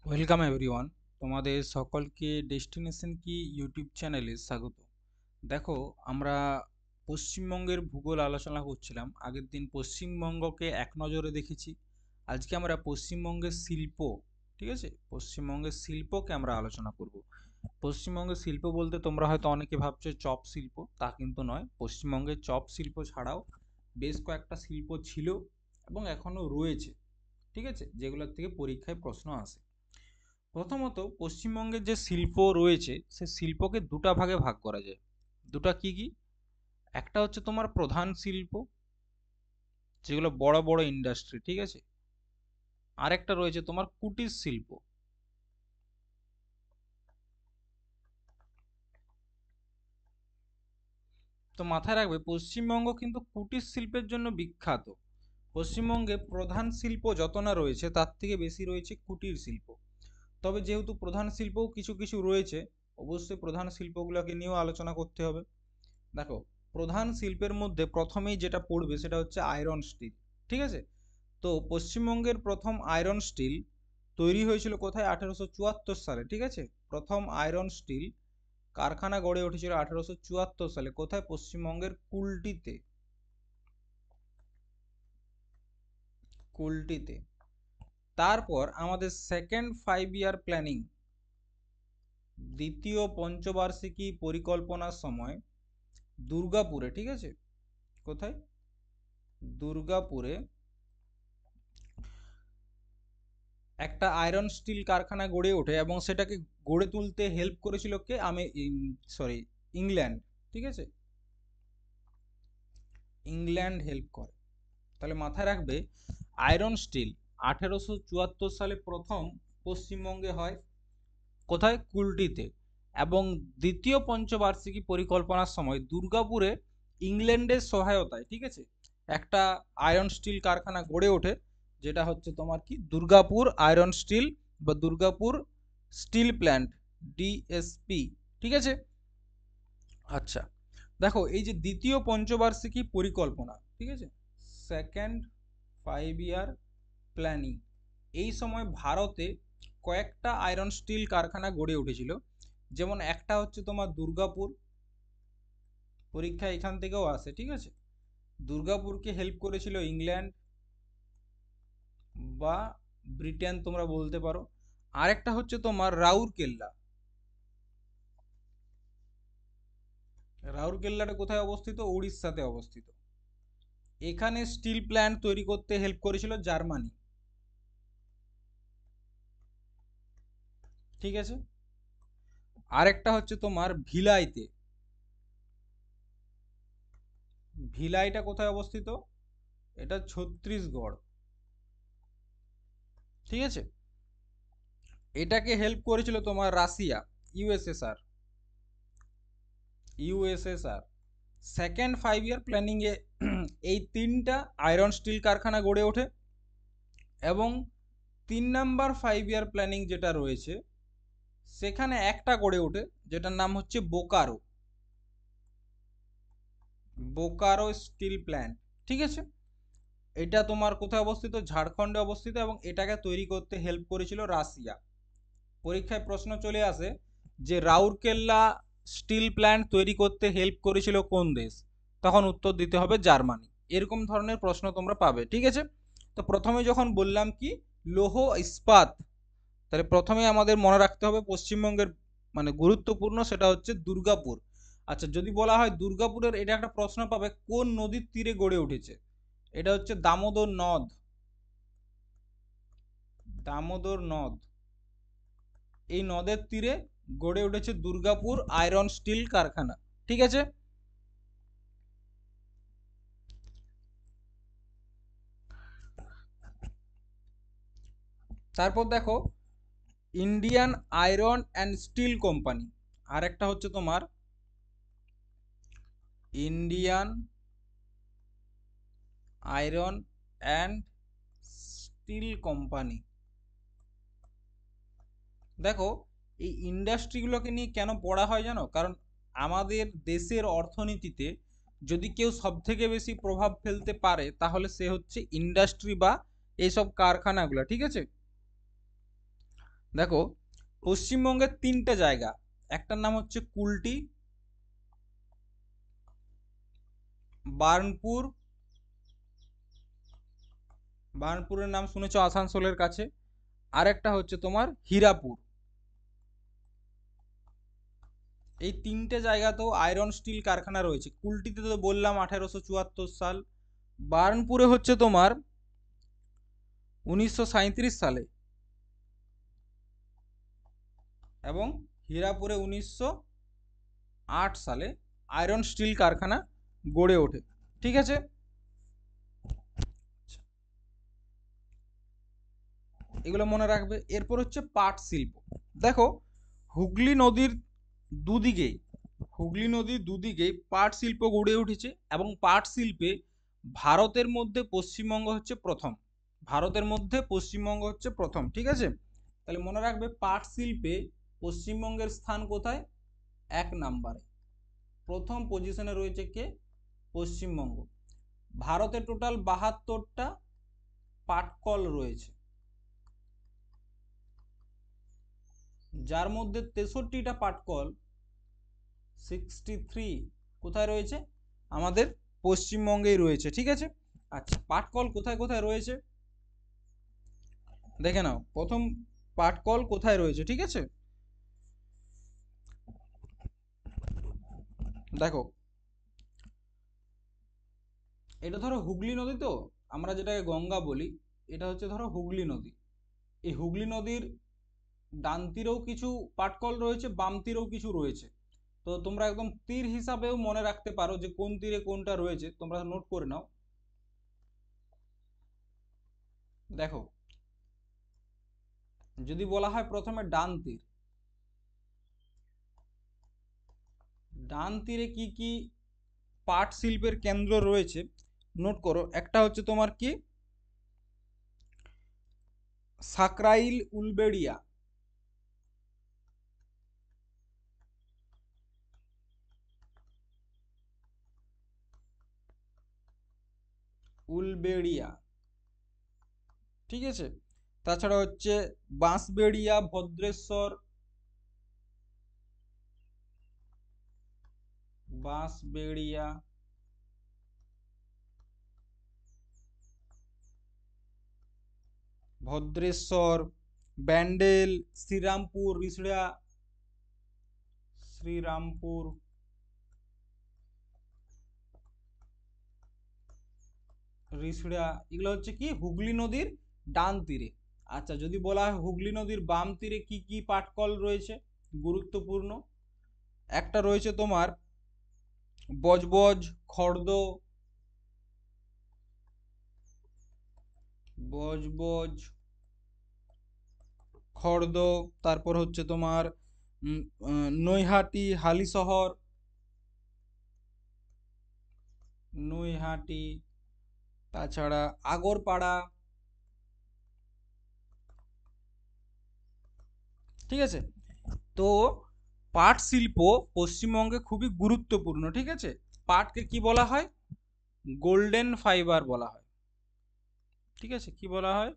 Welcome everyone, তোমাদের সকলকে destination কি ইউটিউব চ্যানেলে স্বাগত। দেখো, আমরা পশ্চিমবঙ্গের ভূগোল আলোচনা করছিলাম। আগের দিন পশ্চিমবঙ্গকে এক নজরে দেখেছি। আজকে আমরা পশ্চিমবঙ্গের শিল্প, ঠিক আছে, পশ্চিমবঙ্গের শিল্পকে আমরা আলোচনা করব। পশ্চিমবঙ্গের শিল্প বলতে তোমরা হয়তো অনেকে ভাবছো চপ শিল্প, তা কিন্তু নয়। পশ্চিমবঙ্গের চপ শিল্প ছাড়াও বেশ কয়েকটা শিল্প ছিল এবং এখনও রয়েছে, ঠিক আছে, যেগুলোর থেকে পরীক্ষায় প্রশ্ন আসে। প্রথমত, পশ্চিমবঙ্গের যে শিল্প রয়েছে সে শিল্পকে দুটা ভাগে ভাগ করা যায়। দুটা কি কি? একটা হচ্ছে তোমার প্রধান শিল্প, যেগুলো বড় বড় ইন্ডাস্ট্রি, ঠিক আছে। আরেকটা রয়েছে তোমার কুটির শিল্প। তো মাথায় রাখবে, পশ্চিমবঙ্গ কিন্তু কুটির শিল্পের জন্য বিখ্যাত। পশ্চিমবঙ্গে প্রধান শিল্প যত না রয়েছে তার থেকে বেশি রয়েছে কুটির শিল্প। তবে যেহেতু প্রধান শিল্পও কিছু কিছু রয়েছে, অবশ্যই প্রধান শিল্পগুলোকে নিয়েও আলোচনা করতে হবে। দেখো, প্রধান শিল্পের মধ্যে প্রথমেই যেটা পড়বে সেটা হচ্ছে আয়রন স্টিল, ঠিক আছে। তো পশ্চিমবঙ্গের প্রথম আয়রন স্টিল তৈরি হয়েছিল কোথায়? 1874 সালে, ঠিক আছে। প্রথম আয়রন স্টিল কারখানা গড়ে উঠেছিল 1874 সালে। কোথায়? পশ্চিমবঙ্গের কুলটিতে। কুলটিতে। তারপর আমাদের সেকেন্ড 5 ইয়ার প্ল্যানিং, দ্বিতীয় পঞ্চবার্ষিকী পরিকল্পনার সময় দুর্গাপুরে, ঠিক আছে, কোথায়? দুর্গাপুরে একটা আয়রন স্টিল কারখানা গড়ে ওঠে এবং সেটাকে গড়ে তুলতে হেল্প করেছিল কে? ইংল্যান্ড, ঠিক আছে। ইংল্যান্ড হেল্প করে। তাহলে মাথায় রাখবে, আয়রন স্টিল 1874 সালে প্রথম পশ্চিমবঙ্গে হয়। কোথায়? কুলটিতে। এবং দ্বিতীয় পঞ্চবার্ষিকী পরিকল্পনার সময় দুর্গাপুরে ইংল্যান্ডের সহায়তায়, ঠিক আছে, একটা আয়রন স্টিল কারখানা গড়ে ওঠে, যেটা হচ্ছে তোমার কি দুর্গাপুর আয়রন স্টিল বা দুর্গাপুর স্টিল প্ল্যান্ট, ডিএসপি, ঠিক আছে। আচ্ছা, দেখো, এই যে দ্বিতীয় পঞ্চবার্ষিকী পরিকল্পনা, ঠিক আছে, সেকেন্ড 5 ইয়ার প্ল্যানিং, এই সময় ভারতে কয়েকটা আয়রন স্টিল কারখানা গড়ে উঠেছিল। যেমন একটা হচ্ছে তোমার দুর্গাপুর, পরীক্ষা এখান থেকেও আসে, ঠিক আছে। দুর্গাপুরকে হেল্প করেছিল ইংল্যান্ড বা ব্রিটেন, তোমরা বলতে পারো। আরেকটা হচ্ছে তোমার রাউরকেল্লা। রাউরকেল্লাটা কোথায় অবস্থিত? উড়িষ্যাতে অবস্থিত। এখানে স্টিল প্ল্যান্ট তৈরি করতে হেল্প করেছিল জার্মানি, ঠিক আছে। আরেকটা হচ্ছে তোমার ভিলাইতে। ভিলাইটা কোথায় অবস্থিত? এটা ছত্তিশগড়, ঠিক আছে। এটাকে হেল্প করেছিল তোমার রাশিয়া, ইউএসএসআর। ইউএসএসআর সেকেন্ড 5 ইয়ার প্ল্যানিংয়ে এই তিনটা আয়রন স্টিল কারখানা গড়ে ওঠে। এবং 3 নাম্বার 5 ইয়ার প্ল্যানিং যেটা রয়েছে সেখানে একটা গড়ে ওঠে, যেটার নাম হচ্ছে বোকারো। বোকারো স্টিল প্ল্যান্ট, ঠিক আছে। এটা তোমার কোথায় অবস্থিত? ঝাড়খণ্ডে অবস্থিত। এবং এটাকে তৈরি করতে হেল্প করেছিল রাশিয়া। পরীক্ষায় প্রশ্ন চলে আসে যে রাউরকেল্লা স্টিল প্ল্যান্ট তৈরি করতে হেল্প করেছিল কোন দেশ? তখন উত্তর দিতে হবে জার্মানি। এরকম ধরনের প্রশ্ন তোমরা পাবে, ঠিক আছে। তো প্রথমে যখন বললাম কি লৌহ ইস্পাত, তাহলে প্রথমে আমাদের মনে রাখতে হবে পশ্চিমবঙ্গের মানে গুরুত্বপূর্ণ সেটা হচ্ছে দুর্গাপুর। আচ্ছা, যদি বলা হয় দুর্গাপুরের, এটা একটা প্রশ্ন পাবে, কোন নদীর তীরে গড়ে উঠেছে? এটা হচ্ছে দামোদর নদ। দামোদর নদ, এই নদের তীরে গড়ে উঠেছে দুর্গাপুর আয়রন স্টিল কারখানা, ঠিক আছে। তারপর দেখো, Indian iron and steel company. আর একটা হচ্ছে তোমার Indian iron and steel company. দেখো, এই ইন্ডাস্ট্রিগুলোকে নিয়ে কেন পড়া হয় জানো? কারণ আমাদের দেশের অর্থনীতিতে যদি কেউ সব থেকে বেশি প্রভাব ফেলতে পারে তাহলে সে হচ্ছে ইন্ডাস্ট্রি বা এইসব কারখানাগুলো, ঠিক আছে। দেখো পশ্চিমবঙ্গের তিনটে জায়গা, একটার নাম হচ্ছে কুলটি, বার্নপুর, বার্নপুরের নাম শুনেছো আসানসোলের কাছে, আর একটা হচ্ছে তোমার হীরাপুর। এই তিনটে জায়গাতেও আয়রন স্টিল কারখানা রয়েছে। কুলটিতে তো বললাম 1874 সাল, বার্নপুরে হচ্ছে তোমার 1937 সালে, এবং হীরাপুরে 1908 সালে আয়রন স্টিল কারখানা গড়ে ওঠে। ঠিক আছে, এগুলো মনে রাখবে। এরপর হচ্ছে পাট শিল্প। দেখো হুগলি নদীর দুদিকেই, হুগলি নদীর দুদিকেই পাট শিল্প গড়ে উঠেছে, এবং পাট শিল্পে ভারতের মধ্যে পশ্চিমবঙ্গ হচ্ছে প্রথম, ভারতের মধ্যে পশ্চিমবঙ্গ হচ্ছে প্রথম। ঠিক আছে, তাহলে মনে রাখবে পাট শিল্পে পশ্চিমবঙ্গের স্থান কোথায়? 1 নম্বরে, প্রথম পজিশনে রয়েছে কে? পশ্চিমবঙ্গ। ভারতে টোটাল 72টা পাটকল রয়েছে, যার মধ্যে 63টা পাটকল, 63 কোথায় রয়েছে? আমাদের পশ্চিমবঙ্গেই রয়েছে। ঠিক আছে, আচ্ছা পাটকল কোথায় কোথায় রয়েছে দেখে নাও। প্রথম পাটকল কোথায় রয়েছে? ঠিক আছে, দেখো এটা ধরো হুগলি নদী, তো আমরা যেটাকে গঙ্গা বলি, এটা হচ্ছে ধরো হুগলি নদী। এই হুগলি নদীর ডান তীরেও কিছু পাটকল রয়েছে, বাম তীরেও কিছু রয়েছে। তো তোমরা একদম তীর হিসাবেও মনে রাখতে পারো যে কোন তীরে কোনটা রয়েছে, তোমরা নোট করে নাও। দেখো যদি বলা হয় প্রথমে ডান তীর, ডান তীরে কি কি পাট শিল্পের কেন্দ্র রয়েছে নোট করো। একটা হচ্ছে তোমার কি, সাকরাইল উলবেড়িয়া, উলবেড়িয়া। ঠিক আছে, তাছাড়া হচ্ছে বাঁশবেড়িয়া, ভদ্রেশ্বর, বাঁশবেড়িয়া, ভদ্রেশ্বর, ব্যান্ডেল, শ্রীরামপুর, রিষড়া, শ্রীরামপুর, রিষড়া, এগুলো হচ্ছে কি হুগলি নদীর ডান তীরে। আচ্ছা যদি বলা হয় হুগলি নদীর বাম তীরে কি কি পাটকল রয়েছে গুরুত্বপূর্ণ, একটা রয়েছে তোমার বজবজ, খর্দ, বজবজ, খর্দ, তারপর হচ্ছে তোমার নৈহাটি, হালিশহর, নৈহাটি, তাছাড়া আগরপাড়া। ঠিক আছে, তো পাট শিল্প পশ্চিমবঙ্গে খুবই গুরুত্বপূর্ণ। ঠিক আছে, পাটকে কি বলা হয়? গোল্ডেন ফাইবার বলা হয়। ঠিক আছে, কি বলা হয়?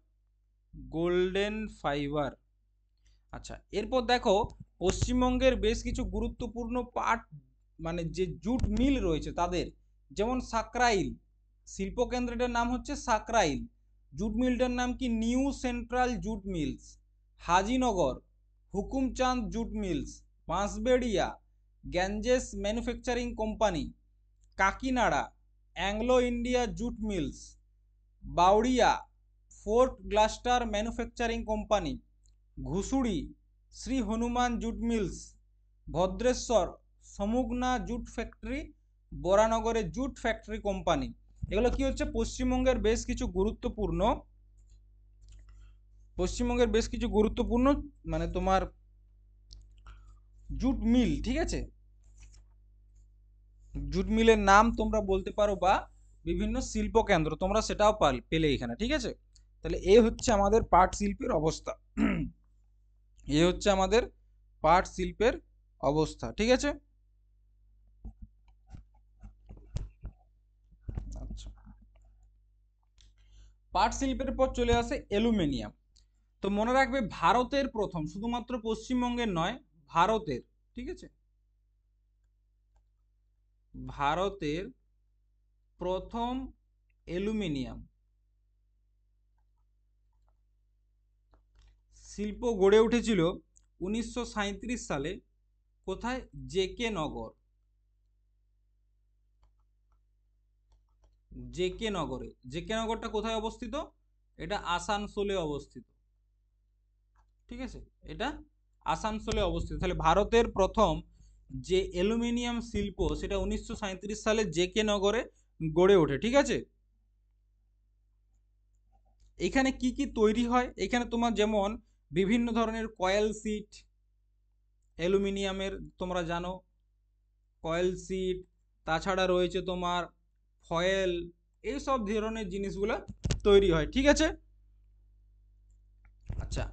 Golden fibre. আচ্ছা এরপর দেখো পশ্চিমবঙ্গের বেশ কিছু গুরুত্বপূর্ণ পাট, মানে যে জুট মিল রয়েছে তাদের, যেমন সাকরাইল শিল্পকেন্দ্রটার নাম হচ্ছে সাকরাইল, জুট মিলটার নাম কি? New central jute mills. Hazinagar Hukumchand jute mills, Bansberia Ganges manufacturing company, Kakinara Anglo India jute mills, Bauria Fort Gloster manufacturing company, ঘুষুড়ি শ্রী হনুমান জুট মিলস, ভদ্রেশ্বর সমুগনা জুট ফ্যাক্টরি, বরানগরে জুট ফ্যাক্টরি কোম্পানি। এগুলো কি হচ্ছে পশ্চিমবঙ্গের বেশ কিছু গুরুত্বপূর্ণ, পশ্চিমবঙ্গের বেশ কিছু গুরুত্বপূর্ণ মানে তোমার জুট মিল। ঠিক আছে, জুট মিলের নাম তোমরা বলতে পারো, বা বিভিন্ন শিল্প কেন্দ্র তোমরা সেটাও পেলে এখানে। ঠিক আছে, তাহলে এ হচ্ছে আমাদের পাট শিল্পের অবস্থা, এ হচ্ছে আমাদের পাট শিল্পের অবস্থা। ঠিক আছে, আচ্ছা পাট শিল্পের পর চলে আসে অ্যালুমিনিয়াম। তো মনে রাখবে ভারতের প্রথম, শুধুমাত্র পশ্চিমবঙ্গের নয়, ভারতের, ঠিক আছে, ভারতের প্রথম অ্যালুমিনিয়াম শিল্প গড়ে উঠেছিল 1937 সালে। কোথায়? জেকে নগর, জেকে নগরে। জেকে নগরটা কোথায় অবস্থিত? এটা আসানসোলে অবস্থিত, ঠিক আছে, এটা আসানসোলে অবস্থিত। তাহলে ভারতের প্রথম যে অ্যালুমিনিয়াম শিল্প সেটা 1937 সালে জেকে নগরে গড়ে ওঠে, ঠিক আছে। এখানে কি কি তৈরি হয়? এখানে তোমার যেমন বিভিন্ন ধরনের কয়েল শিট, অ্যালুমিনিয়ামের তোমরা জানো, কয়েল শিট, তাছাড়া রয়েছে তোমার ফয়েল, এইসব ধরনের জিনিসগুলো তৈরি হয়, ঠিক আছে। আচ্ছা,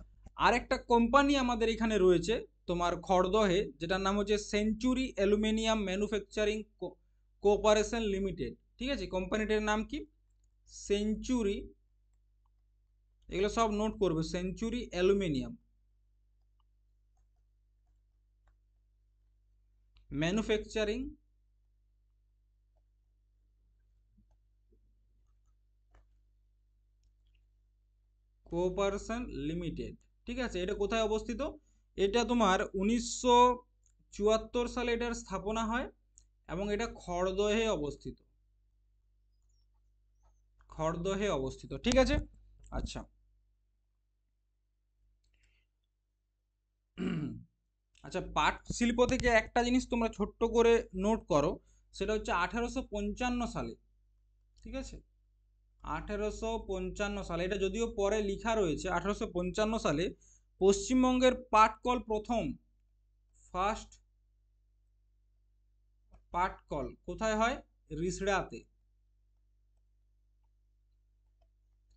আরেকটা কোম্পানি আমাদের এখানে রয়েছে তোমার খড়দহে, যেটার নাম হচ্ছে century aluminium manufacturing cooperation limited, ঠিক আছে। কোম্পানিটার নাম কি? সেঞ্চুরি, এগুলো সব নোট করবে, century aluminium manufacturing cooperation limited, ঠিক আছে। এটা কোথায় অবস্থিত? এটা তোমার 1974 সালে এটার স্থাপনা হয় এবং এটা খড়দহে অবস্থিত, খড়দহে অবস্থিত, ঠিক আছে। আচ্ছা, আচ্ছা, পাট শিল্প থেকে একটা জিনিস তোমরা ছোট্ট করে নোট করো, সেটা হচ্ছে 1855 সালে, ঠিক আছে, 1855 সালে, এটা যদিও পরে লেখা রয়েছে 1855 সালে পশ্চিমবঙ্গের পাটকল প্রথম, ফার্স্ট পাটকল কোথায় হয়? রিষড়াতে,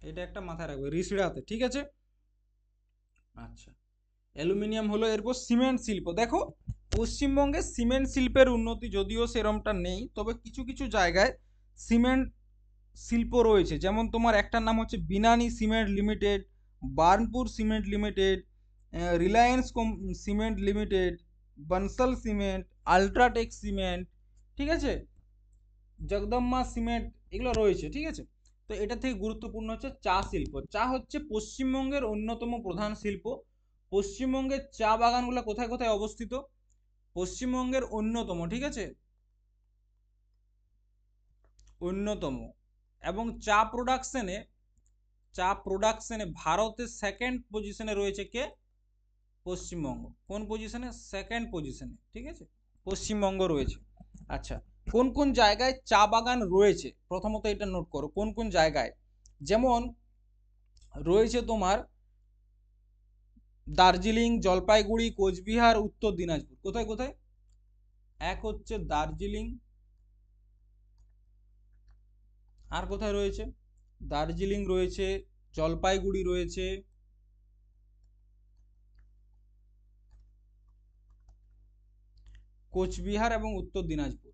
এটা একটা মাথায় রাখবে, রিষড়াতে, ঠিক আছে। আচ্ছা, অ্যালুমিনিয়াম হলো। এরপর সিমেন্ট শিল্প। দেখো পশ্চিমবঙ্গে সিমেন্ট শিল্পের উন্নতি যদিও সেরমটা নেই, তবে কিছু কিছু জায়গায় সিমেন্ট শিল্প রয়েছে, যেমন তোমার একটার নাম হচ্ছে বিনানি cement limited, Burnpur cement limited, Reliance cement limited, Bansal cement, UltraTech cement, ঠিক আছে, জগদম্বা সিমেন্ট, এগুলো রয়েছে, ঠিক আছে। তো এটা থেকে গুরুত্বপূর্ণ হচ্ছে চা শিল্প। চা হচ্ছে পশ্চিমবঙ্গের অন্যতম প্রধান শিল্প। পশ্চিমবঙ্গের চা বাগানগুলো কোথায় কোথায় অবস্থিত? পশ্চিমবঙ্গের অন্যতম, ঠিক আছে, অন্যতম। এবং চা প্রোডাকশনে ভারতের সেকেন্ড পজিশনে রয়েছে কে? পশ্চিমবঙ্গ। কোন পজিশনে? সেকেন্ড পজিশনে, ঠিক আছে, পশ্চিমবঙ্গ রয়েছে। আচ্ছা, কোন কোন জায়গায় চা বাগান রয়েছে প্রথমত এটা নোট করো, কোন কোন জায়গায়। যেমন রয়েছে তোমার দার্জিলিং, জলপাইগুড়ি, কোচবিহার, উত্তর দিনাজপুর। কোথায় কোথায়? এক হচ্ছে দার্জিলিং, আর কোথায় রয়েছে? দার্জিলিং রয়েছে, জলপাইগুড়ি রয়েছে, কোচবিহার এবং উত্তর দিনাজপুর।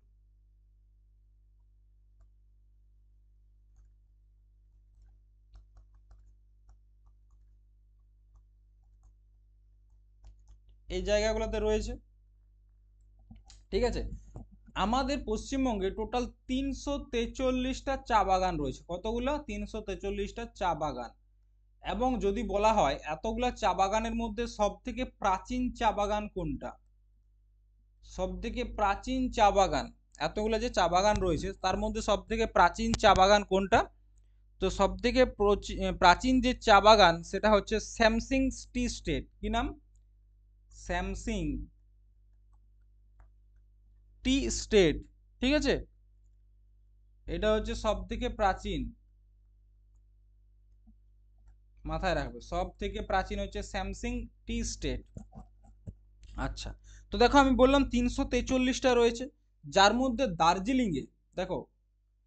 এই জায়গাগুলোতে রয়েছে, ঠিক আছে। আমাদের পশ্চিমবঙ্গে টোটাল 343টা চা বাগান রয়েছে। কতগুলো? 343টা চা বাগান। এবং যদি বলা হয় এতগুলা চা বাগানের মধ্যে সব থেকে প্রাচীন চা বাগান কোনটা, সব থেকে প্রাচীন চা বাগান, এতগুলো যে চা বাগান রয়েছে তার মধ্যে সব থেকে প্রাচীন চা বাগান কোনটা? তো সব থেকে প্রাচীন যে চা বাগান সেটা হচ্ছে স্যামসিং টি স্টেট। কি নাম? স্যামসিং টি স্টেট, ঠিক আছে, এটা হচ্ছে সব থেকে প্রাচীন, মাথায় রাখবে, সব থেকে প্রাচীন হচ্ছে স্যামসিং টি স্টেট। আচ্ছা, তো দেখো আমি বললাম 343টা রয়েছে, যার মধ্যে দার্জিলিংয়ে, দেখো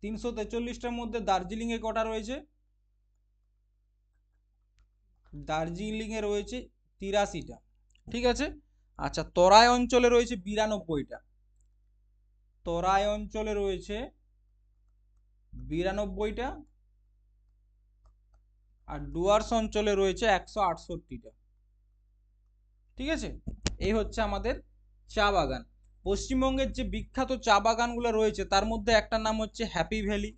343টার মধ্যে দার্জিলিংয়ে কটা রয়েছে? দার্জিলিংয়ে রয়েছে 83টা, ঠিক আছে। আচ্ছা, তরাই অঞ্চলে রয়েছে 92টা, তরাই অঞ্চলে রয়েছে 92টা। আর ডুয়ার্স অঞ্চলে রয়েছে 168টা। ঠিক আছে, এই হচ্ছে আমাদের চা বাগান। পশ্চিমবঙ্গের যে বিখ্যাত চা বাগানগুলো রয়েছে তার মধ্যে একটা নাম হচ্ছে হ্যাপি ভ্যালি।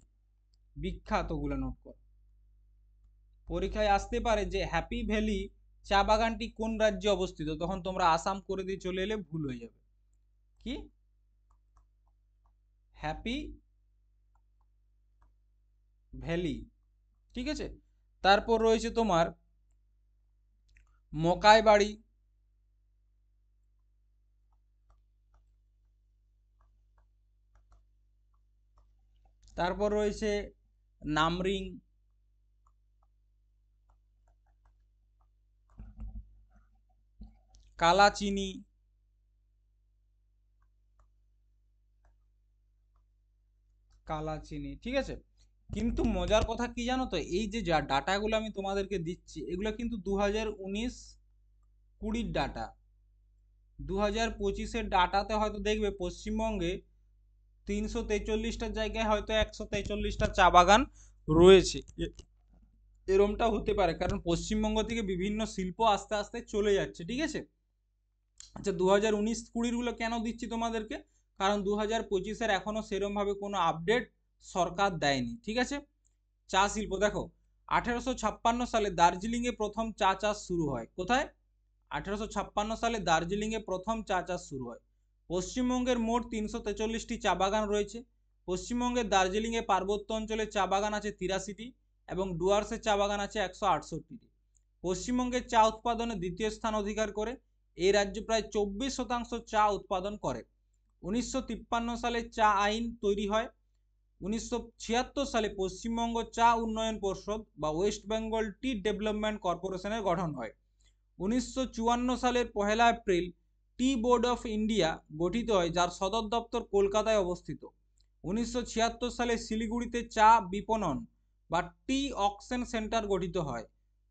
বিখ্যাতগুলো নোট কর, পরীক্ষায় আসতে পারে যে হ্যাপি ভ্যালি চা বাগানটি কোন রাজ্যে অবস্থিত, তখন তোমরা আসাম করে দিয়ে চলে এলে ভুল হয়ে যাবে। কি হ্যাপি ভ্যালি, ঠিক আছে। তারপর রয়েছে তোমার মকাই বাড়ি, তারপর রয়েছে নামরিং, কালাচিনি, কালাচিনি, ঠিক আছে। কিন্তু মজার কথা কি জানো তো, এই যে যা ডাটাগুলো আমি তোমাদেরকে দিচ্ছি এগুলো কিন্তু 2019-20 ডাটা। 2025-এর ডাটাতে হয়তো দেখবে পশ্চিমবঙ্গে 343টার জায়গায় হয়তো 143টা চা বাগান রয়েছে। এরমটা হতে পারে, কারণ পশ্চিমবঙ্গ থেকে বিভিন্ন শিল্প আস্তে আস্তে চলে যাচ্ছে, ঠিক আছে। আচ্ছা, 2019-20 কেন দিচ্ছি তোমাদেরকে, কারণ 2025-এর এখনো সেরম ভাবে কোনো আপডেট সরকার দেয়নি, ঠিক আছে। চা শিল্প দেখো, 1856 সালে দার্জিলিংয়ে প্রথম চা চাষ শুরু হয়। কোথায়? 1856 সালে দার্জিলিংয়ে প্রথম চা চাষ শুরু হয়। পশ্চিমবঙ্গের মোট 343টি চা বাগান রয়েছে। পশ্চিমবঙ্গের দার্জিলিংয়ে পার্বত্য অঞ্চলে চা বাগান আছে 83টি এবং ডুয়ার্সের চা বাগান আছে 168টি। পশ্চিমবঙ্গের চা উৎপাদনে দ্বিতীয় স্থান অধিকার করে। এই রাজ্য প্রায় 24% চা উৎপাদন করে। 1953 সালে চা আইন তৈরি হয়। 1976 সালে পশ্চিমবঙ্গ চা উন্নয়ন পর্ষদ বা ওয়েস্ট বেঙ্গল টি ডেভেলপমেন্ট কর্পোরেশনের গঠন হয়। 1954 সালের 1 April tea board of India গঠিত হয়, যার সদর দপ্তর কলকাতায় অবস্থিত। 1976 সালে শিলিগুড়িতে চা বিপণন বা টি অকশন সেন্টার গঠিত হয়।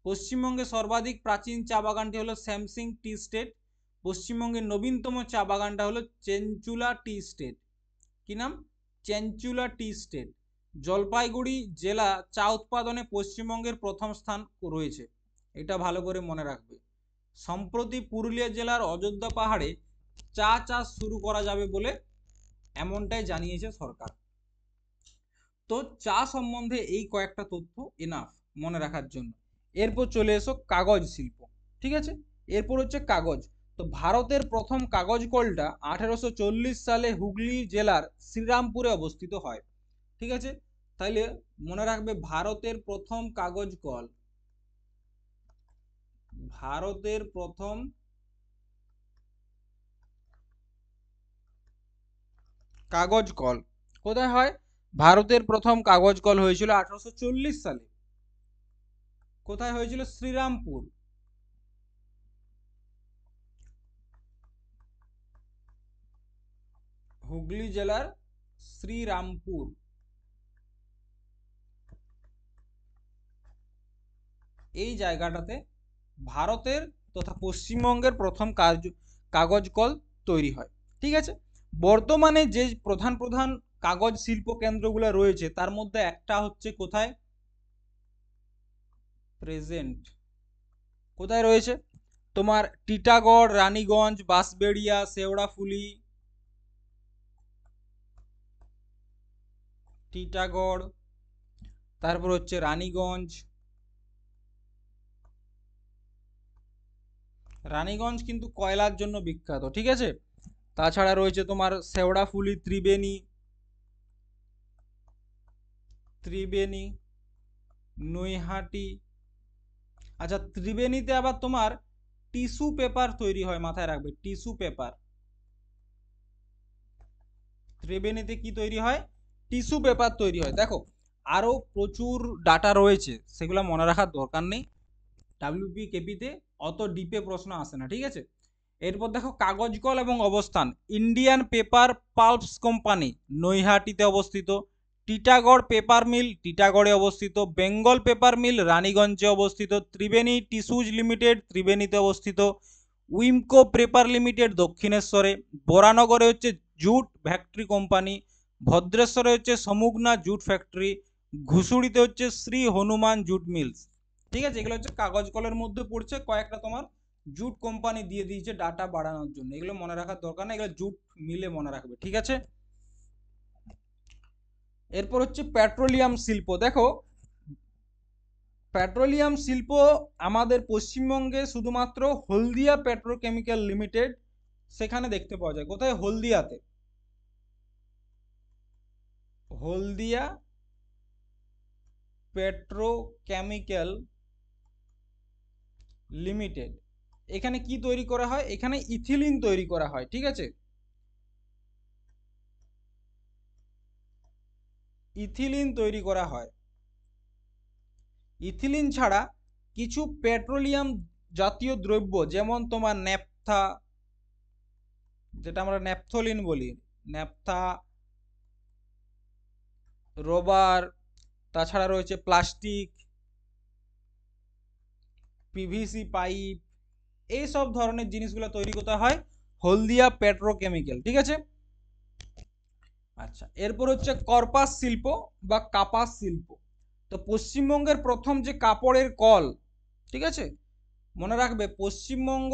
পশ্চিমবঙ্গে সর্বাধিক প্রাচীন চা বাগানটি হলো স্যামসিং টি স্টেট। পশ্চিমবঙ্গের নবীনতম চা বাগানটা হলো চেঞ্চুলা টি স্টেট। কি নাম? চেঞ্চুলা টি স্টেট। জলপাইগুড়ি জেলা চা উৎপাদনে পশ্চিমবঙ্গের প্রথম স্থান রয়েছে, এটা ভালো করে মনে রাখবে। সম্প্রতি পুরুলিয়া জেলার অযোধ্যা পাহাড়ে চা চাষ শুরু করা যাবে বলে এমনটাই জানিয়েছে সরকার। তো চা সম্বন্ধে এই কয়েকটা তথ্য এনাফ মনে রাখার জন্য। এরপর চলে এসো কাগজ শিল্প, ঠিক আছে। এরপর হচ্ছে কাগজ। তো ভারতের প্রথম কাগজ কলটা 1840 সালে হুগলি জেলার শ্রীরামপুরে অবস্থিত হয়, ঠিক আছে। তাইলে মনে রাখবে ভারতের প্রথম কাগজ কল, ভারতের প্রথম কাগজ কল কোথায় হয়? ভারতের প্রথম কাগজ কল হয়েছিল 1840 সালে। কোথায় হয়েছিল? শ্রীরামপুর, হুগলি জেলার শ্রীরামপুর, এই জায়গাটাতে ভারতের তথা পশ্চিমবঙ্গের প্রথম কাগজ কল তৈরি হয়, ঠিক আছে। বর্তমানে যে প্রধান প্রধান কাগজ শিল্প কেন্দ্রগুলো রয়েছে তার মধ্যে একটা হচ্ছে কোথায়? প্রেজেন্ট কোথায় রয়েছে? তোমার টিটাগড়, রানীগঞ্জ, বাঁশবেড়িয়া, শেওড়াফুলি, টিটাগড়, তারপর হচ্ছে রানীগঞ্জ। রানীগঞ্জ কিন্তু কয়লার জন্য বিখ্যাত, ঠিক আছে। তাছাড়া রয়েছে তোমার শেওড়াফুলি, ত্রিবেণী, ত্রিবেণী, নৈহাটি। আচ্ছা, ত্রিবেণীতে আবার তোমার টিস্যু পেপার তৈরি হয়, মাথায় রাখবে টিস্যু পেপার। ত্রিবেণীতে কি তৈরি হয়? টিস্যু পেপার তৈরি হয়। দেখো আরো প্রচুর ডাটা রয়েছে, সেগুলো মনে রাখার দরকার নেই। ডাব্লিউপি কেপিতে অত ডিপে প্রশ্ন আসে না, ঠিক আছে। এরপর দেখো কাগজ কল এবং অবস্থান। ইন্ডিয়ান পেপার পাল্পস কোম্পানি নৈহাটিতে অবস্থিত। টিটাগড় পেপার মিল টিটাগড়ে অবস্থিত। বেঙ্গল পেপার মিল রানীগঞ্জে অবস্থিত। ত্রিবেণী টিস্যুজ লিমিটেড ত্রিবেণীতে অবস্থিত। উইমকো পেপার লিমিটেড দক্ষিণেশ্বরে। বরানগরে হচ্ছে জুট ফ্যাক্টরি কোম্পানি। ভদ্রেশ্বরে হচ্ছে সমুগনা জুট ফ্যাক্টরি। ঘুষুড়িতে হচ্ছে শ্রী হনুমান জুট মিলস। ঠিক আছে, এগুলো হচ্ছে কাগজ কলের মধ্যে পড়ছে, কয়েকটা তোমার জুট কোম্পানি দিয়ে দিয়েছে ডাটা বাড়ানোর জন্য, এগুলো মনে রাখার দরকার না, এগুলো জুট মিলে মনে রাখবে। ঠিক আছে, এরপর হচ্ছে পেট্রোলিয়াম শিল্প। দেখো পেট্রোলিয়াম শিল্প আমাদের পশ্চিমবঙ্গে শুধুমাত্র হলদিয়া পেট্রোকেমিক্যাল লিমিটেড সেখানে দেখতে পাওয়া যায়। কোথায়? হলদিয়াতে, হলদিয়া পেট্রোকেমিক্যাল লিমিটেড। এখানে কি তৈরি করা হয়? এখানে ইথিলিন তৈরি করা হয়। ঠিক আছে, ইথিলিন তৈরি করা হয়। ইথিলিন ছাড়া কিছু পেট্রোলিয়াম জাতীয় দ্রব্য যেমন তোমার ন্যাপথা, যেটা আমরা ন্যাপথলিন বলি, ন্যাপথা, রবার, তাছাড়া রয়েছে প্লাস্টিক, পিভিসি পাইপ, এই সব ধরনের জিনিসগুলো তৈরি করতে হয় হলদিয়া পেট্রোকেমিক্যাল। ঠিক আছে, আচ্ছা এরপর হচ্ছে কর্পাস শিল্প বা কাপাস শিল্প। তো পশ্চিমবঙ্গের প্রথম যে কাপড়ের কল, ঠিক আছে, মনে রাখবে পশ্চিমবঙ্গ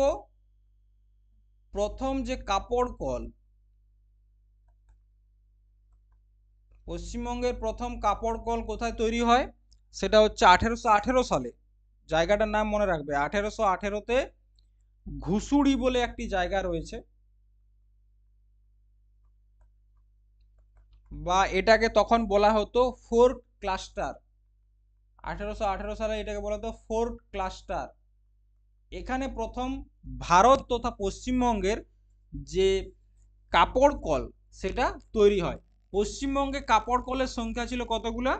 প্রথম যে কাপড় কল, পশ্চিমবঙ্গের প্রথম কাপড় কল কোথায় তৈরি হয়? সেটা হচ্ছে 1818 সালে। জায়গাটার নাম মনে রাখবে, 1818-তে ঘুষুড়ি বলে একটি জায়গা রয়েছে, বা এটাকে তখন বলা হতো ফোর্ট ক্লাস্টার। 1818 সালে এটাকে বলা হতো ফোর্ট ক্লাস্টার। এখানে প্রথম ভারত তথা পশ্চিমবঙ্গের যে কাপড় কল সেটা তৈরি হয়। পশ্চিমবঙ্গে কাপড় কলের সংখ্যা ছিল কতগুলা?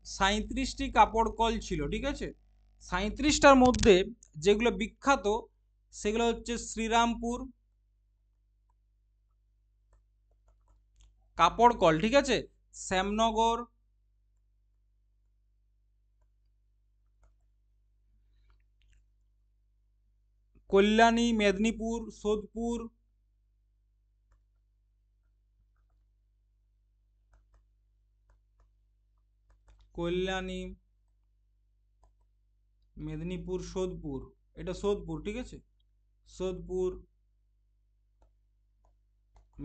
37টি কাপড় কল ছিল। ঠিক আছে, 37টার মধ্যে যেগুলো বিখ্যাত সেগুলো হচ্ছে শ্রীরামপুর কাপড় কল, ঠিক আছে, শ্যামনগর, কল্যাণী, মেদিনীপুর, সোদপুর, কল্যাণী, মেদিনীপুর, সোদপুর, এটা সোদপুর। ঠিক আছে, সোদপুর,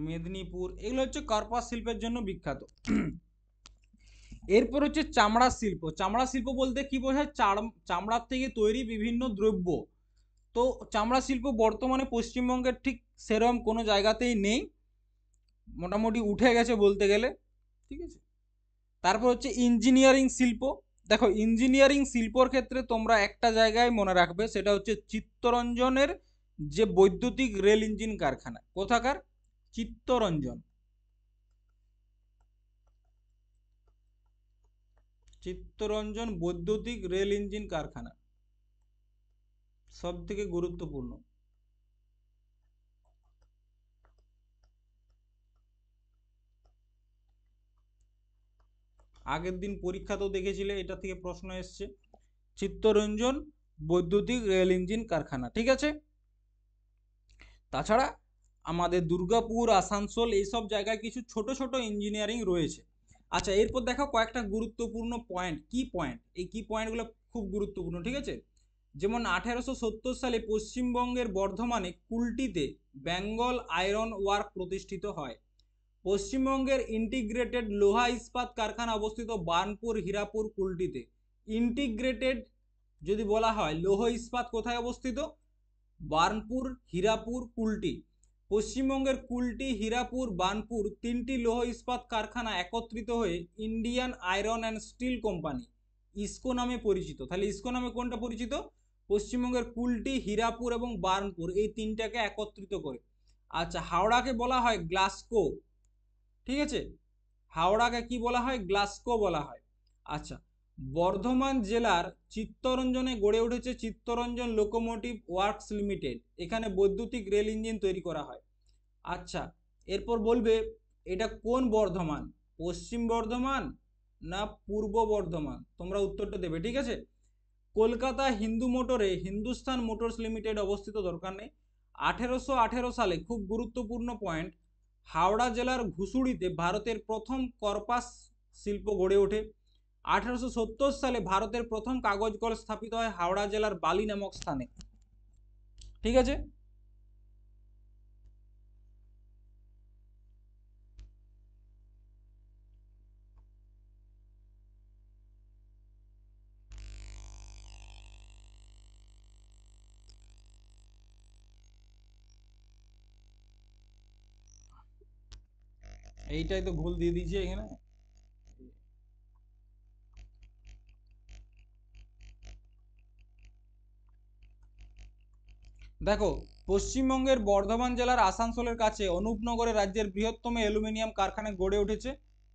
মেদিনীপুর, এগুলো হচ্ছে কর্পাস শিল্পের জন্য বিখ্যাত। এরপর হচ্ছে চামড়া শিল্প। চামড়া শিল্প বলতে কি বোঝায়? চামড়ার থেকে তৈরি বিভিন্ন দ্রব্য। তো চামড়া শিল্প বর্তমানে পশ্চিমবঙ্গের ঠিক সেরকম কোনো জায়গাতেই নেই, মোটামুটি উঠে গেছে বলতে গেলে। ঠিক আছে, তারপর হচ্ছে ইঞ্জিনিয়ারিং শিল্প। দেখো ইঞ্জিনিয়ারিং শিল্পর ক্ষেত্রে তোমরা একটা জায়গায় মনে রাখবে, সেটা হচ্ছে চিত্তরঞ্জনের যে বৈদ্যুতিক রেল ইঞ্জিন কারখানা। কোথাকার? চিত্তরঞ্জন, চিত্তরঞ্জন বৈদ্যুতিক রেল ইঞ্জিন কারখানা সব থেকে গুরুত্বপূর্ণ। আগের দিন পরীক্ষাতেও দেখেছিলে, এটা থেকে প্রশ্ন এসছে, চিত্তরঞ্জন বৈদ্যুতিক রেল ইঞ্জিন কারখানা। ঠিক আছে, তাছাড়া আমাদের দুর্গাপুর, আসানসোল এইসব জায়গায় কিছু ছোট ছোট ইঞ্জিনিয়ারিং রয়েছে। আচ্ছা এরপর দেখো কয়েকটা গুরুত্বপূর্ণ পয়েন্ট, কি পয়েন্ট, এই কি পয়েন্টগুলো খুব গুরুত্বপূর্ণ। ঠিক আছে, যেমন 1870 সালে পশ্চিমবঙ্গের বর্ধমানে কুলটিতে বেঙ্গল আয়রন ওয়ার্ক প্রতিষ্ঠিত হয়। পশ্চিমবঙ্গের ইন্টিগ্রেটেড লোহা ইস্পাত কারখানা অবস্থিত বার্নপুর, হীরাপুর, কুলটিতে। ইন্টিগ্রেটেড যদি বলা হয় লৌহ ইস্পাত কোথায় অবস্থিত? বার্নপুর, হীরাপুর, কুলটি। পশ্চিমবঙ্গের কুলটি, হীরাপুর, বার্নপুর তিনটি লৌহ ইস্পাত কারখানা একত্রিত হয়ে Indian iron and steel company, IISCO নামে পরিচিত। তাহলে ইসকো নামে কোনটা পরিচিত? পশ্চিমবঙ্গের কুলটি, হীরাপুর এবং বার্নপুর এই তিনটাকে একত্রিত করে। আচ্ছা হাওড়াকে বলা হয় গ্লাসকো। ঠিক আছে, হাওড়াকে কি বলা হয়? গ্লাসকো বলা হয়। আচ্ছা বর্ধমান জেলার চিত্তরঞ্জনে গড়ে উঠেছে চিত্তরঞ্জন লোকোমোটিভ ওয়ার্কস লিমিটেড, এখানে বৈদ্যুতিক রেল ইঞ্জিন তৈরি করা হয়। আচ্ছা এরপর বলবে এটা কোন বর্ধমান, পশ্চিম বর্ধমান না পূর্ব বর্ধমান? তোমরা উত্তরটা দেবে। ঠিক আছে, কলকাতা হিন্দু মোটরে হিন্দুস্তান মোটরস লিমিটেড অবস্থিত, দরকার নেই। 1818 সালে খুব গুরুত্বপূর্ণ পয়েন্ট, হাওড়া জেলার ঘুষুড়িতে ভারতের প্রথম কর্পাস শিল্প গড়ে ওঠে। 1870 সালে ভারতের প্রথম কাগজ কল স্থাপিত হয় হাওড়া জেলার বালি নামক স্থানে। ঠিক আছে, এইটাই তো ভুল দিয়ে দিয়েছি এখানে। দেখো, পশ্চিমবঙ্গের বর্ধমান জেলার আসানসোলের কাছে অনুপনগরে রাজ্যের বৃহত্তম অ্যালুমিনিয়াম কারখানা গড়ে উঠেছে।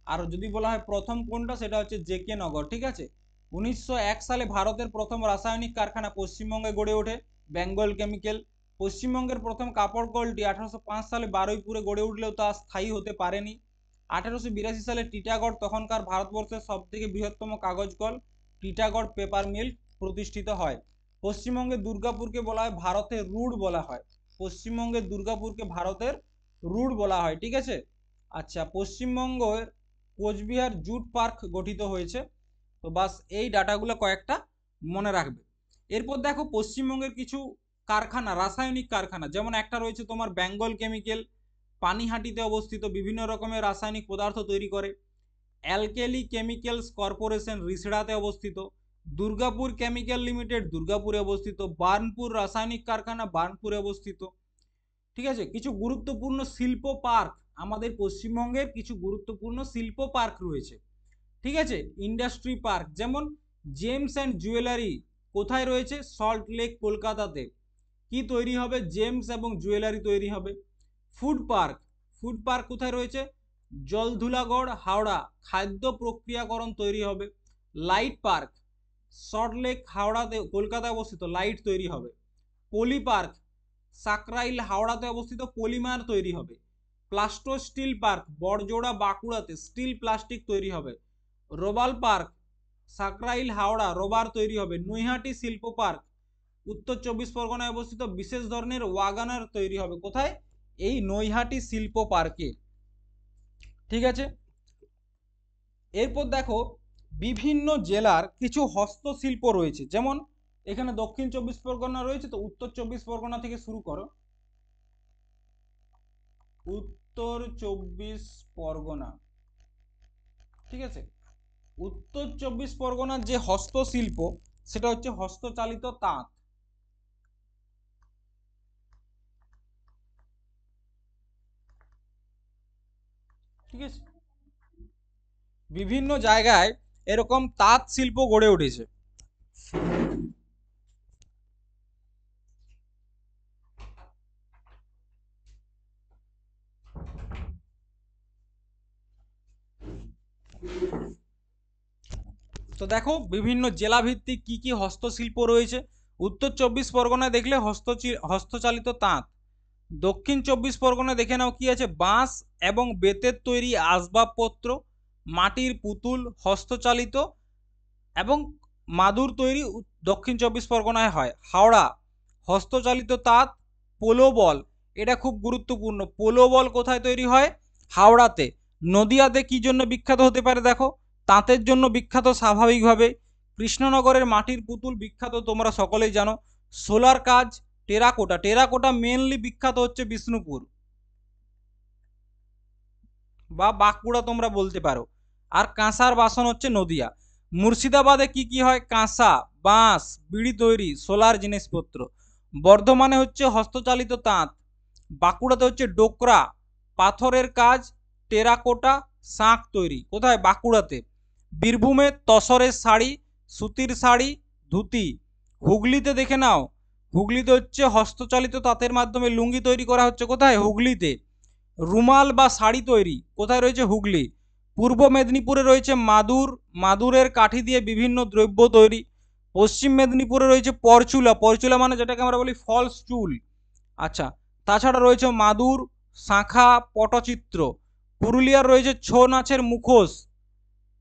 আর যদি বলা হয় প্রথম কোনটা, সেটা হচ্ছে জেকে নগর। ঠিক আছে, 1901 সালে ভারতের প্রথম রাসায়নিক কারখানা পশ্চিমবঙ্গে গড়ে ওঠে, বেঙ্গল কেমিক্যাল। পশ্চিমবঙ্গের প্রথম কাপড় কলটি 1805 সালে বারুইপুরে গড়ে উঠলেও তা স্থায়ী হতে পারেনি। 1882 সালে টিটাগড়, তখনকার ভারতবর্ষের সব থেকে বৃহত্তম কাগজ কল টিটাগড় পেপার মিল প্রতিষ্ঠিত হয়। পশ্চিমবঙ্গের দুর্গাপুরকে বলা হয় ভারতের রুড বলা হয়। পশ্চিমবঙ্গের দুর্গাপুরকে ভারতের রুড বলা হয়। ঠিক আছে, আচ্ছা, পশ্চিমবঙ্গের কোচবিহার জুট পার্ক গঠিত হয়েছে। তো বাস এই ডাটাগুলো কয়েকটা মনে রাখবে। এরপর দেখো, পশ্চিমবঙ্গের কিছু কারখানা, রাসায়নিক কারখানা, যেমন একটা রয়েছে তোমার বেঙ্গল কেমিক্যাল, পানিহাটিতে অবস্থিত, বিভিন্ন রকমের রাসায়নিক পদার্থ তৈরি করে। অ্যালকেলি কেমিক্যালস কর্পোরেশন রিষড়াতে অবস্থিত। দুর্গাপুর কেমিক্যাল লিমিটেড দুর্গাপুরে অবস্থিত। বার্নপুর রাসায়নিক কারখানা বার্নপুরে অবস্থিত। ঠিক আছে, কিছু গুরুত্বপূর্ণ শিল্প পার্ক, আমাদের পশ্চিমবঙ্গের কিছু গুরুত্বপূর্ণ শিল্প পার্ক রয়েছে। ঠিক আছে, ইন্ডাস্ট্রি পার্ক, যেমন জেমস অ্যান্ড জুয়েলারি কোথায় রয়েছে? সল্ট লেক কলকাতাতে। কি তৈরি হবে? জেমস এবং জুয়েলারি তৈরি হবে। ফুড পার্ক, ফুড পার্ক কোথায় রয়েছে? জলধুলাগড় হাওড়া, খাদ্য প্রক্রিয়াকরণ তৈরি হবে। লাইট পার্ক, সল্ট লেক হাওড়াতে, কলকাতায় অবস্থিত, লাইট তৈরি হবে। পলি পার্ক, সাকরাইল হাওড়াতে অবস্থিত, পলিমার তৈরি হবে। প্লাস্টো স্টিল পার্ক, বড়জোড়া বাঁকুড়াতে, স্টিল প্লাস্টিক তৈরি হবে। রোবাল পার্ক, সাকরাইল হাওড়া, রবার তৈরি হবে। নৈহাটি শিল্প পার্ক, উত্তর 24 পরগনায় অবস্থিত, বিশেষ ধরনের ওয়াগানার তৈরি হবে। কোথায়? এই নৈহাটি শিল্প পার্কে। ঠিক আছে, এরপর দেখো, বিভিন্ন জেলার কিছু হস্তশিল্প রয়েছে, যেমন এখানে দক্ষিণ 24 পরগনা রয়েছে, তো উত্তর 24 পরগনা থেকে শুরু করো। উত্তর 24 পরগনা, ঠিক আছে, উত্তর 24 পরগনার যে হস্তশিল্প, সেটা হচ্ছে হস্তচালিত তাঁত। ঠিক আছে, বিভিন্ন জায়গায় এরকম তাঁত শিল্প গড়ে উঠেছে। তো দেখো, বিভিন্ন জেলা ভিত্তিক কি কি হস্তশিল্প রয়েছে। উত্তর 24 পরগনায় দেখলে হস্তচালিত তাঁত। দক্ষিণ 24 পরগনায় দেখে নাও কি আছে, বাঁশ এবং বেতের তৈরি আসবাবপত্র, মাটির পুতুল, হস্তচালিত এবং মাদুর তৈরি দক্ষিণ 24 পরগনায় হয়। হাওড়া, হস্তচালিত তাঁত, পোলো বল, এটা খুব গুরুত্বপূর্ণ। পোলো বল কোথায় তৈরি হয়? হাওড়াতে। নদিয়াতে কি জন্য বিখ্যাত হতে পারে? দেখো, তাঁতের জন্য বিখ্যাত স্বাভাবিকভাবে। কৃষ্ণনগরের মাটির পুতুল বিখ্যাত, তোমরা সকলেই জানো। সোলার কাজ, টেরাকোটা, টেরাকোটা মেনলি বিখ্যাত হচ্ছে বিষ্ণুপুর বা বাঁকুড়া তোমরা বলতে পারো। আর কাঁসার বাসন হচ্ছে নদিয়া। মুর্শিদাবাদে কি কি হয়? কাঁসা, বাঁশ, বিড়ি তৈরি, সোলার জিনিসপত্র। বর্ধমানে হচ্ছে হস্তচালিত তাঁত। বাঁকুড়াতে হচ্ছে ডোকরা, পাথরের কাজ, টেরাকোটা, শাঁখ তৈরি। কোথায়? বাঁকুড়াতে। বীরভূমে তসরের শাড়ি, সুতির শাড়ি, ধুতি। হুগলিতে দেখে নাও, হুগলিতে হচ্ছে হস্তচালিত তাঁতের মাধ্যমে লুঙ্গি তৈরি করা হচ্ছে। কোথায়? হুগলিতে। রুমাল বা শাড়ি তৈরি কোথায় রয়েছে? হুগলি। পূর্ব মেদিনীপুরে রয়েছে মাদুর, মাদুরের কাঠি দিয়ে বিভিন্ন দ্রব্য তৈরি। পশ্চিম মেদিনীপুরে রয়েছে পরচুলা, পরচুলা মানে যেটাকে আমরা বলি ফলস চুল। আচ্ছা, তাছাড়া রয়েছে মাদুর, শাঁখা, পটচিত্র। পুরুলিয়ার রয়েছে ছৌ নাচের মুখোশ,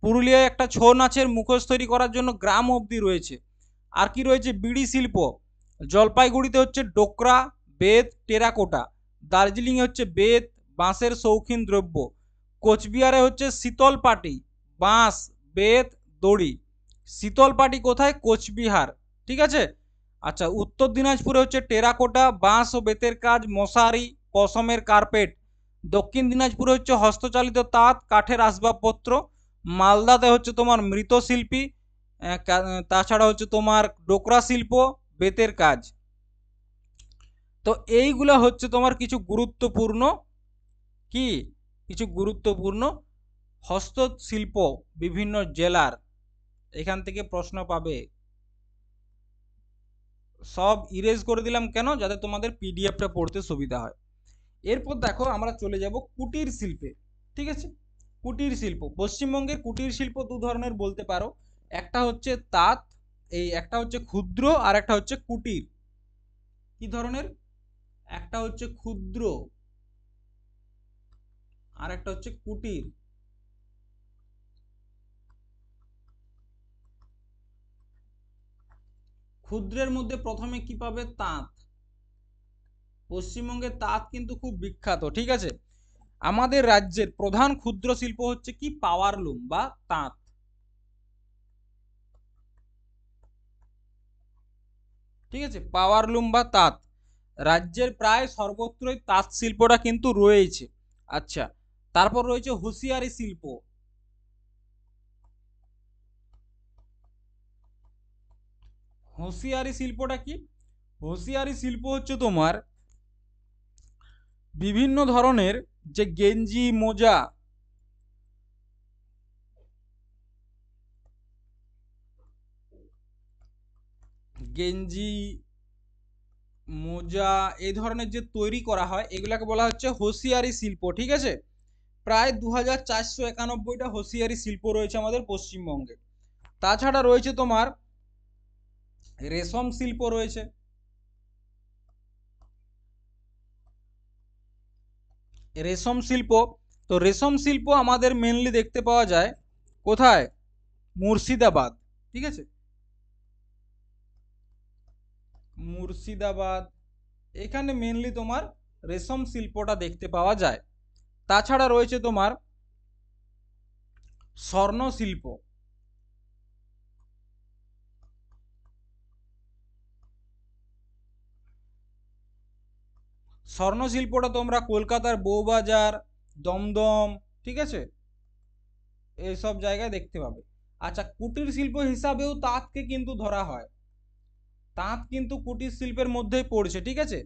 পুরুলিয়ায় একটা ছৌ নাচের মুখোশ তৈরি করার জন্য গ্রাম অবধি রয়েছে। আর কি রয়েছে? বিড়ি শিল্প। জলপাইগুড়িতে হচ্ছে ডোকরা, বেত, টেরাকোটা। দার্জিলিংয়ে হচ্ছে বেত, বাঁশের শৌখিন দ্রব্য। কোচবিহারে হচ্ছে শীতল পাটি, বাঁশ, বেত, দড়ি। শীতলপাটি কোথায়? কোচবিহার। ঠিক আছে। আচ্ছা, উত্তর দিনাজপুরে হচ্ছে টেরাকোটা, বাঁশ ও বেতের কাজ, মশারি, পশমের কার্পেট। দক্ষিণ দিনাজপুরে হচ্ছে হস্তচালিত তাঁত, কাঠের আসবাবপত্র। মালদাতে হচ্ছে তোমার মৃৎশিল্পী, তাছাড়া হচ্ছে তোমার ডোকরা শিল্প, বেতের কাজ। তো এইগুলা হচ্ছে তোমার কিছু গুরুত্বপূর্ণ কি কিছু গুরুত্বপূর্ণ হস্তশিল্প বিভিন্ন জেলার। এখান থেকে প্রশ্ন পাবে। সব ইরেজ করে দিলাম কেন? যাতে তোমাদের পিডিএফটা পড়তে সুবিধা হয়। এরপর দেখো আমরা চলে যাব কুটির শিল্পে। ঠিক আছে। কুটির শিল্প, পশ্চিমবঙ্গের কুটির শিল্প দু ধরনের বলতে পারো। একটা হচ্ছে তাঁত, একটা হচ্ছে ক্ষুদ্র, আর একটা হচ্ছে কুটির। কি ধরনের? একটা হচ্ছে ক্ষুদ্র আর একটা হচ্ছে কুটির। ক্ষুদ্রের মধ্যে প্রথমে কি পাবে? তাঁত। পশ্চিমবঙ্গের তাঁত কিন্তু খুব বিখ্যাত। ঠিক আছে। আমাদের রাজ্যের প্রধান ক্ষুদ্র শিল্প হচ্ছে কি? পাওয়ারলুম বা তাঁত। ঠিক আছে, পাওয়ারলুম বা তাঁত। রাজ্যের প্রায় সর্বত্রই তাঁত শিল্পটা কিন্তু রয়েছে। আচ্ছা, তারপর রয়েছে হুঁশিয়ারি শিল্প। হুঁশিয়ারি শিল্পটা কি? হুঁশিয়ারি শিল্প হচ্ছে তোমার বিভিন্ন ধরনের যে গেঞ্জি, মোজা, গেঞ্জি, মোজা এই ধরনের যে তৈরি করা হয় এগুলাকে বলা হচ্ছে হুঁশিয়ারি শিল্প। ঠিক আছে। প্রায় 2491টা হুঁশিয়ারি শিল্প রয়েছে আমাদের পশ্চিমবঙ্গে। তাছাড়া রয়েছে তোমার রেশম শিল্প রয়েছে। রেশম শিল্প, তো রেশম শিল্প আমাদের মেনলি দেখতে পাওয়া যায় কোথায়? মুর্শিদাবাদ। ঠিক আছে, মুর্শিদাবাদ, এখানে মেনলি তোমার রেশম শিল্পটা দেখতে পাওয়া যায়। তাছাড়া রয়েছে তোমার স্বর্ণ শিল্প। স্বর্ণ শিল্পটা তোমরা কলকাতার বউবাজার, দমদম, ঠিক আছে, এইসব জায়গায় দেখতে পাবে। আচ্ছা, কুটির শিল্প হিসাবেও তাঁতকে কিন্তু ধরা হয়। তাঁত কিন্তু কুটির শিল্পের মধ্যেই পড়ছে। ঠিক আছে।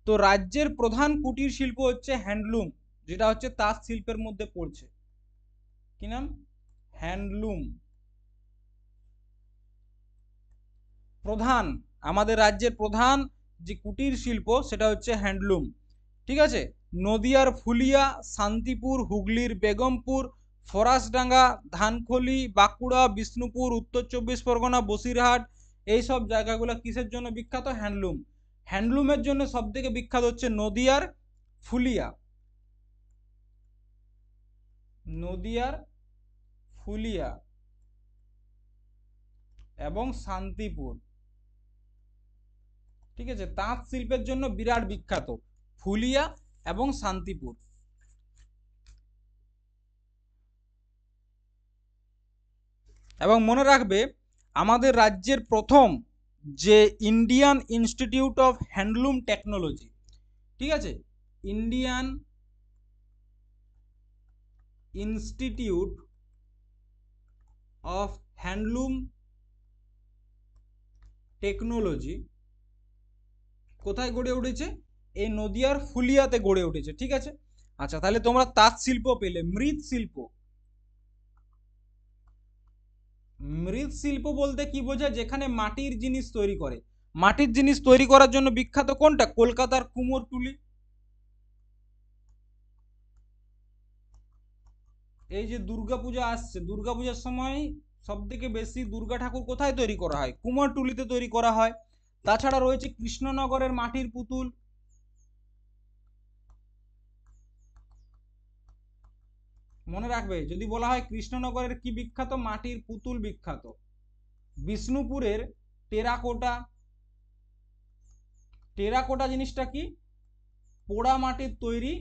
তো রাজ্যের প্রধান কুটির শিল্প হচ্ছে হ্যান্ডলুম, যেটা হচ্ছে তাঁত শিল্পের মধ্যে পড়ছে। কি নাম? হ্যান্ডলুম। প্রধান, আমাদের রাজ্যের প্রধান যে কুটির শিল্প সেটা হচ্ছে হ্যান্ডলুম। ঠিক আছে। নদিয়ার ফুলিয়া, শান্তিপুর, হুগলির বেগমপুর, ফরাসডাঙ্গা, ধানখলি, বাঁকুড়া, বিষ্ণুপুর, উত্তর চব্বিশ পরগনা, বসিরহাট, এই সব জায়গাগুলো কিসের জন্য বিখ্যাত? হ্যান্ডলুম। হ্যান্ডলুমের জন্য সব থেকে বিখ্যাত হচ্ছে নদিয়ার ফুলিয়া। নদিয়ার ফুলিয়া এবং শান্তিপুর। ঠিক আছে, তাঁত শিল্পের জন্য বিরাট বিখ্যাত ফুলিয়া এবং শান্তিপুর। এবং মনে রাখবে আমাদের রাজ্যের প্রথম যে Indian institute of handloom technology, ঠিক আছে, Indian institute of handloom technology কোথায় গড়ে উঠেছে? এই নদিয়ার ফুলিয়াতে গড়ে উঠেছে। ঠিক আছে। আচ্ছা, তাহলে তোমরা তাঁত শিল্প পেলে। মৃৎ শিল্প, মৃৎ শিল্প বলতে কি বোঝায়? যেখানে মাটির জিনিস তৈরি করে। মাটির জিনিস তৈরি করার জন্য বিখ্যাত কোনটা? কলকাতার কুমোরটুলি। এই যে দুর্গাপূজা আসছে, দুর্গাপূজার সময় সব থেকে বেশি দুর্গা ঠাকুর কোথায় তৈরি করা হয়? কুমোরটুলিতে তৈরি করা হয়। তাছাড়া রয়েছে কৃষ্ণনগরের মাটির পুতুল। মনে রাখবে যদি বলা হয় কৃষ্ণনগরের কি বিখ্যাত? মাটির পুতুল বিখ্যাত। বিষ্ণুপুরের টেরাকোটা। টেরাকোটা জিনিসটা কি? পোড়া মাটির তৈরি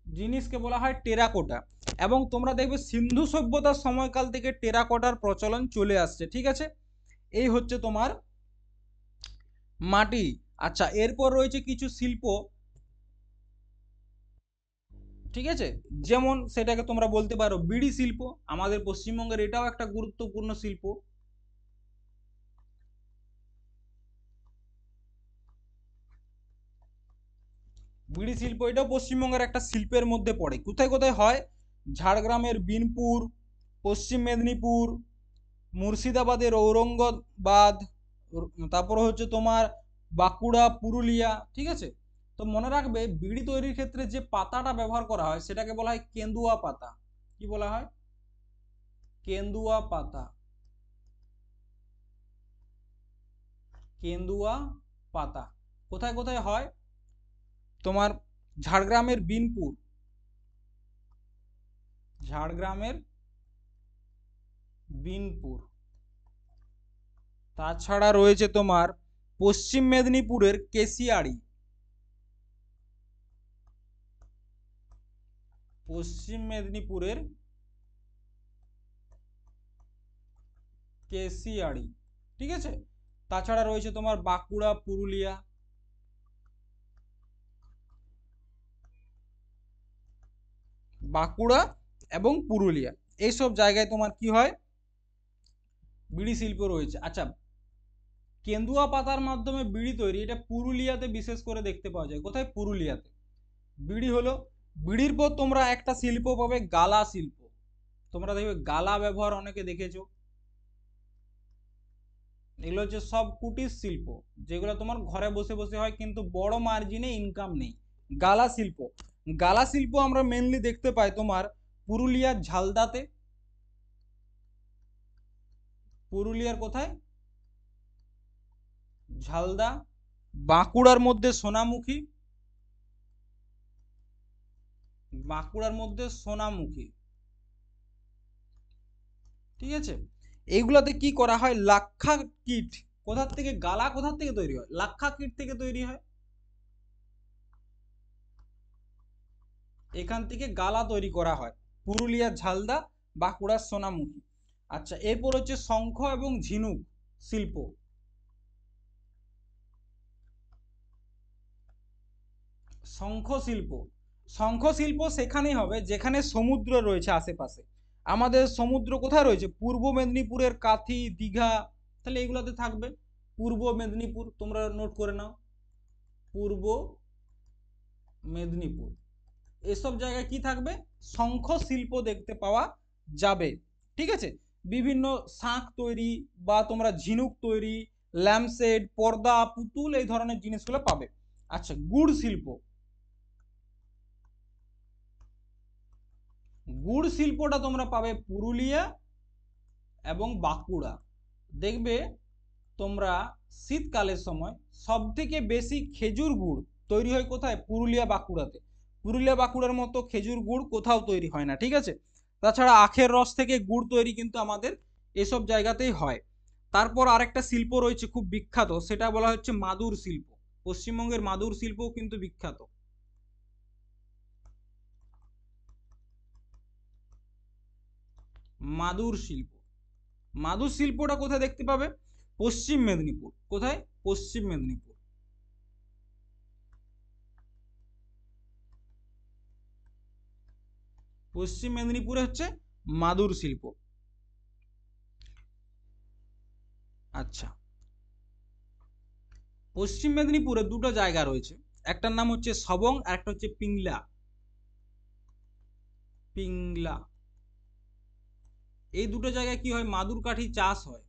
জিনিসকে বলা হয় টেরাকোটা। এবং তোমরা দেখবে সিন্ধু সভ্যতার সময়কাল থেকে টেরাকোটার প্রচলন চলে আসছে, ঠিক আছে। এই হচ্ছে তোমার মাটি। আচ্ছা, এরপর রয়েছে কিছু শিল্প, ঠিক আছে, যেমন সেটাকে তোমরা বলতে পারো বিড়ি শিল্প। আমাদের পশ্চিমবঙ্গের এটাও একটা গুরুত্বপূর্ণ শিল্প। বিড়ি শিল্প এটাও পশ্চিমবঙ্গের একটা শিল্পের মধ্যে পড়ে। কোথায় কোথায় হয়? ঝাড়গ্রামের বিনপুর, পশ্চিম মেদিনীপুর, মুর্শিদাবাদের ঔরঙ্গাবাদ, তারপর হচ্ছে তোমার বাঁকুড়া, পুরুলিয়া, ঠিক আছে। তো মনে রাখবে বিড়ি তৈরির ক্ষেত্রে যে পাতাটা ব্যবহার করা হয় সেটাকে বলা হয় কেন্দুয়া পাতা। কি বলা হয়? কেন্দুয়া পাতা। কেন্দুয়া পাতা কোথায় কোথায় হয়? তোমার ঝাড়গ্রামের বিনপুর, ঝাড়গ্রামের বিনপুর, তাছাড়া রয়েছে তোমার পশ্চিম মেদিনীপুরের কেশিয়াড়ি, পশ্চিম মেদিনীপুরের কেশিয়াড়ি, ঠিক আছে। তাছাড়া রয়েছে তোমার বাঁকুড়া, পুরুলিয়া, বাঁকুড়া এবং পুরুলিয়া, এইসব জায়গায় তোমার কি হয়? বিড়ি শিল্প রয়েছে। আচ্ছা, কেন্দুয়া পাতার মাধ্যমে বিড়ি তৈরি এটা পুরুলিয়াতে বিশেষ করে দেখতে পাওয়া যায়। কোথায়? পুরুলিয়াতে। বিড়ি হলো, বিড়ির পর তোমরা একটা শিল্প পাবে গালা শিল্প। তোমরা দেখবে গালা ব্যবহার অনেকে দেখেছো। এগুলো হচ্ছে সব কুটির শিল্প, যেগুলো তোমার ঘরে বসে বসে হয় কিন্তু বড় মার্জিনে ইনকাম নেই। গালা শিল্প, গালা শিল্প আমরা মেনলি দেখতে পাই তোমার পুরুলিয়ার ঝালদাতে। পুরুলিয়ার কোথায়? ঝালদা। বাঁকুড়ার মধ্যে সোনামুখী, বাঁকুড়ার মধ্যে সোনামুখী, ঠিক আছে। এইগুলাতে কি করা হয়? লাক্ষা কিট। কোথার থেকে? গালা কোথার থেকে তৈরি হয়? লাক্ষা কিট থেকে তৈরি হয়। এখান থেকে গালা তৈরি করা হয় পুরুলিয়ার ঝালদা, বাঁকুড়ার সোনামুখী। আচ্ছা, এরপর হচ্ছে শঙ্খ এবং ঝিনুক শিল্প। শঙ্খ শিল্প, শঙ্খ শিল্প সেখানেই হবে যেখানে সমুদ্র রয়েছে আশেপাশে। আমাদের সমুদ্র কোথায় রয়েছে? পূর্ব মেদিনীপুরের কাথি, দীঘা, তাহলে এগুলোতে থাকবে। পূর্ব মেদিনীপুর তোমরা নোট করে নাও, পূর্ব মেদিনীপুর। এসব জায়গায় কি থাকবে? শঙ্খ শিল্প দেখতে পাওয়া যাবে, ঠিক আছে। বিভিন্ন শাঁখ তৈরি বা তোমরা ঝিনুক তৈরি, ল্যাম্পশেড, পর্দা, পুতুল, এই ধরনের জিনিসগুলো পাবে। আচ্ছা, গুড় শিল্প, গুড় শিল্পটা তোমরা পাবে পুরুলিয়া এবং বাঁকুড়া। দেখবে তোমরা শীতকালের সময় সব থেকে বেশি খেজুর গুড় তৈরি হয় কোথায়? পুরুলিয়া, বাঁকুড়াতে। পুরুলিয়া বাঁকুড়ার মতো খেজুর গুড় কোথাও তৈরি হয় না, ঠিক আছে। তাছাড়া আখের রস থেকে গুড় তৈরি কিন্তু আমাদের এসব জায়গাতেই হয়। তারপর আরেকটা শিল্প রয়েছে খুব বিখ্যাত, সেটা বলা হচ্ছে মাদুর শিল্প। পশ্চিমবঙ্গের মাদুর শিল্পও কিন্তু বিখ্যাত। মাদুর শিল্প, মাদুর শিল্পটা কোথায় দেখতে পাবে? পশ্চিম মেদিনীপুর। কোথায়? পশ্চিম মেদিনীপুর। পশ্চিম মেদিনীপুরে হচ্ছে মাদুর শিল্প। আচ্ছা, পশ্চিম মেদিনীপুরে দুটো জায়গা রয়েছে, একটার নাম হচ্ছে সবং আর একটা হচ্ছে পিংলা। পিংলা, এই দুটো জায়গায় কি হয়? মাদুর কাঠি চাষ হয়,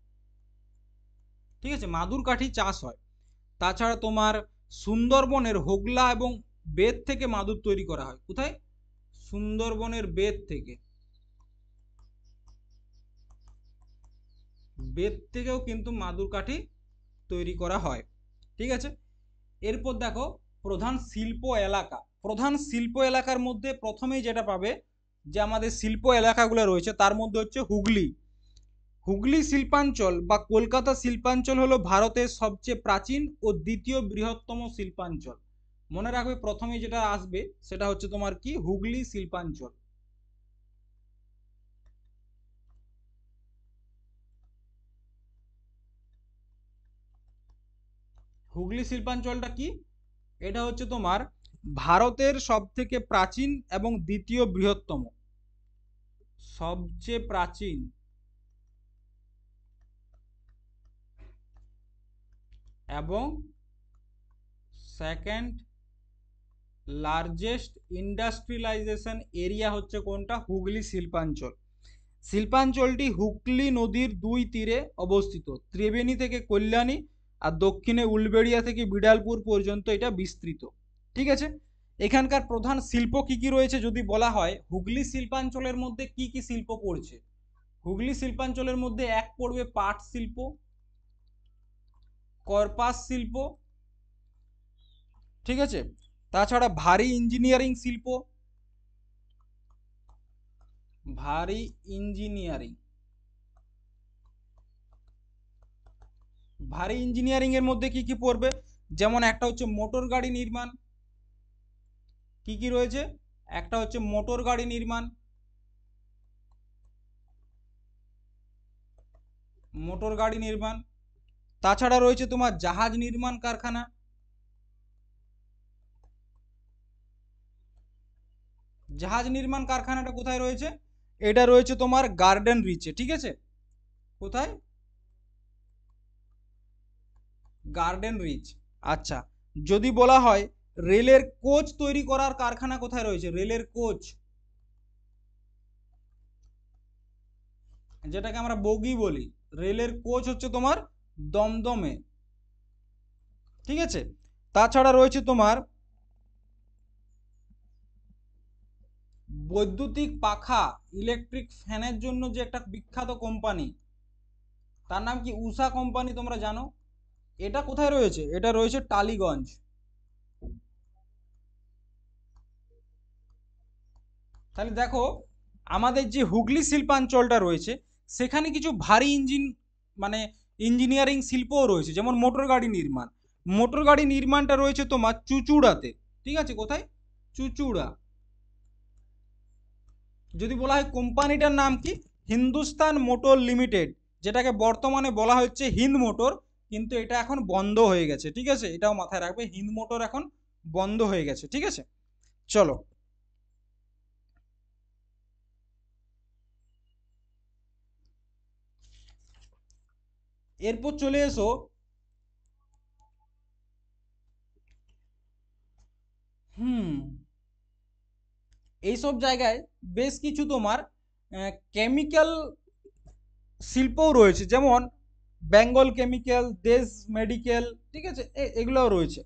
ঠিক আছে, মাদুর কাঠি চাষ হয়। তাছাড়া তোমার সুন্দরবনের হোগলা এবং বেত থেকে মাদুর তৈরি করা হয়। কোথায়? সুন্দরবনের বেত থেকে, বেত থেকেও কিন্তু মাদুর কাঠি তৈরি করা হয়, ঠিক আছে। এরপর দেখো প্রধান শিল্প এলাকা, প্রধান শিল্প এলাকার মধ্যে প্রথমেই যেটা পাবে যে আমাদের শিল্প এলাকাগুলো রয়েছে তার মধ্যে হচ্ছে হুগলি। হুগলি শিল্পাঞ্চল বা কলকাতা শিল্পাঞ্চল হলো ভারতের সবচেয়ে প্রাচীন ও দ্বিতীয় বৃহত্তম শিল্পাঞ্চল। মনে রাখবে প্রথমে যেটা আসবে সেটা হচ্ছে তোমার কি হুগলি শিল্পাঞ্চল। হুগলি শিল্পাঞ্চলটা কি? এটা হচ্ছে তোমার ভারতের সবথেকে প্রাচীন এবং দ্বিতীয় বৃহত্তম, সবচেয়ে প্রাচীন এবং সেকেন্ড লার্জেস্ট ইন্ডাস্ট্রিয়ালাইজেশন এরিয়া হচ্ছে কোনটা? হুগলি শিল্পাঞ্চল। শিল্পাঞ্চলটি হুগলি নদীর দুই তীরে অবস্থিত, ত্রিবেণী থেকে কল্যাণী আর দক্ষিণে উলবেড়িয়া থেকে বিড়ালপুর পর্যন্ত এটা বিস্তৃত। ঠিক আছে, এখানকার প্রধান শিল্প কি কি রয়েছে যদি বলা হয়, হুগলি শিল্পাঞ্চলের মধ্যে কি কি শিল্প পড়ছে? হুগলি শিল্পাঞ্চলের মধ্যে এক পড়বে পাট শিল্প, কর্পাস শিল্প, ঠিক আছে, তাছাড়া ভারী ইঞ্জিনিয়ারিং শিল্প, ভারী ইঞ্জিনিয়ারিং, ভারী ইঞ্জিনিয়ারিং এর মধ্যে কি কি পড়বে? যেমন একটা হচ্ছে মোটর গাড়ি নির্মাণ, কি কি রয়েছে? একটা হচ্ছে মোটর গাড়ি নির্মাণ, মোটর গাড়ি নির্মাণ, তাছাড়া রয়েছে তোমার জাহাজ নির্মাণ কারখানা, জাহাজ নির্মাণ কারখানাটা কোথায় রয়েছে? এটা রয়েছে তোমার গার্ডেন রিচে। ঠিক আছে, কোথায়? Garden Reach. আচ্ছা, যদি বলা হয় রেলের কোচ তৈরি করার কারখানা কোথায় রয়েছে? রেলের কোচ, যেটাকে আমরা বগি বলি, রেলের কোচ হচ্ছে তোমার দমদমে। ঠিক আছে, তাছাড়া রয়েছে তোমার বৈদ্যুতিক পাখা, ইলেকট্রিক ফ্যানের জন্য যে একটা বিখ্যাত কোম্পানি, তার নাম কি? উষা কোম্পানি, তোমরা জানো। এটা কোথায় রয়েছে? এটা রয়েছে টালিগঞ্জ। তাহলে দেখো, আমাদের যে হুগলি শিল্পাঞ্চলটা রয়েছে সেখানে কিছু ভারী মানে ইঞ্জিনিয়ারিং শিল্পও রয়েছে, যেমন মোটর গাড়ি নির্মাণ। মোটর গাড়ি নির্মাণটা রয়েছে তোমার চুচুড়াতে। ঠিক আছে, কোথায়? চুচুড়া। যদি বলা হয় কোম্পানিটার নাম কি? হিন্দুস্তান মোটর লিমিটেড, যেটাকে বর্তমানে বলা হচ্ছে হিন্দ মোটর, কিন্তু এটা এখন বন্ধ হয়ে গেছে। ঠিক আছে, এটাও মাথায় রাখবে, হিন্দ মোটর এখন বন্ধ হয়ে গেছে। ঠিক আছে, চলো এরপর চলে এসো হুম এইসব জায়গায় বেশ কিছু তোমার কেমিক্যাল শিল্পও রয়েছে, যেমন বেঙ্গল কেমিক্যাল, দেশ মেডিকেল। ঠিক আছে, এগুলোও রয়েছে।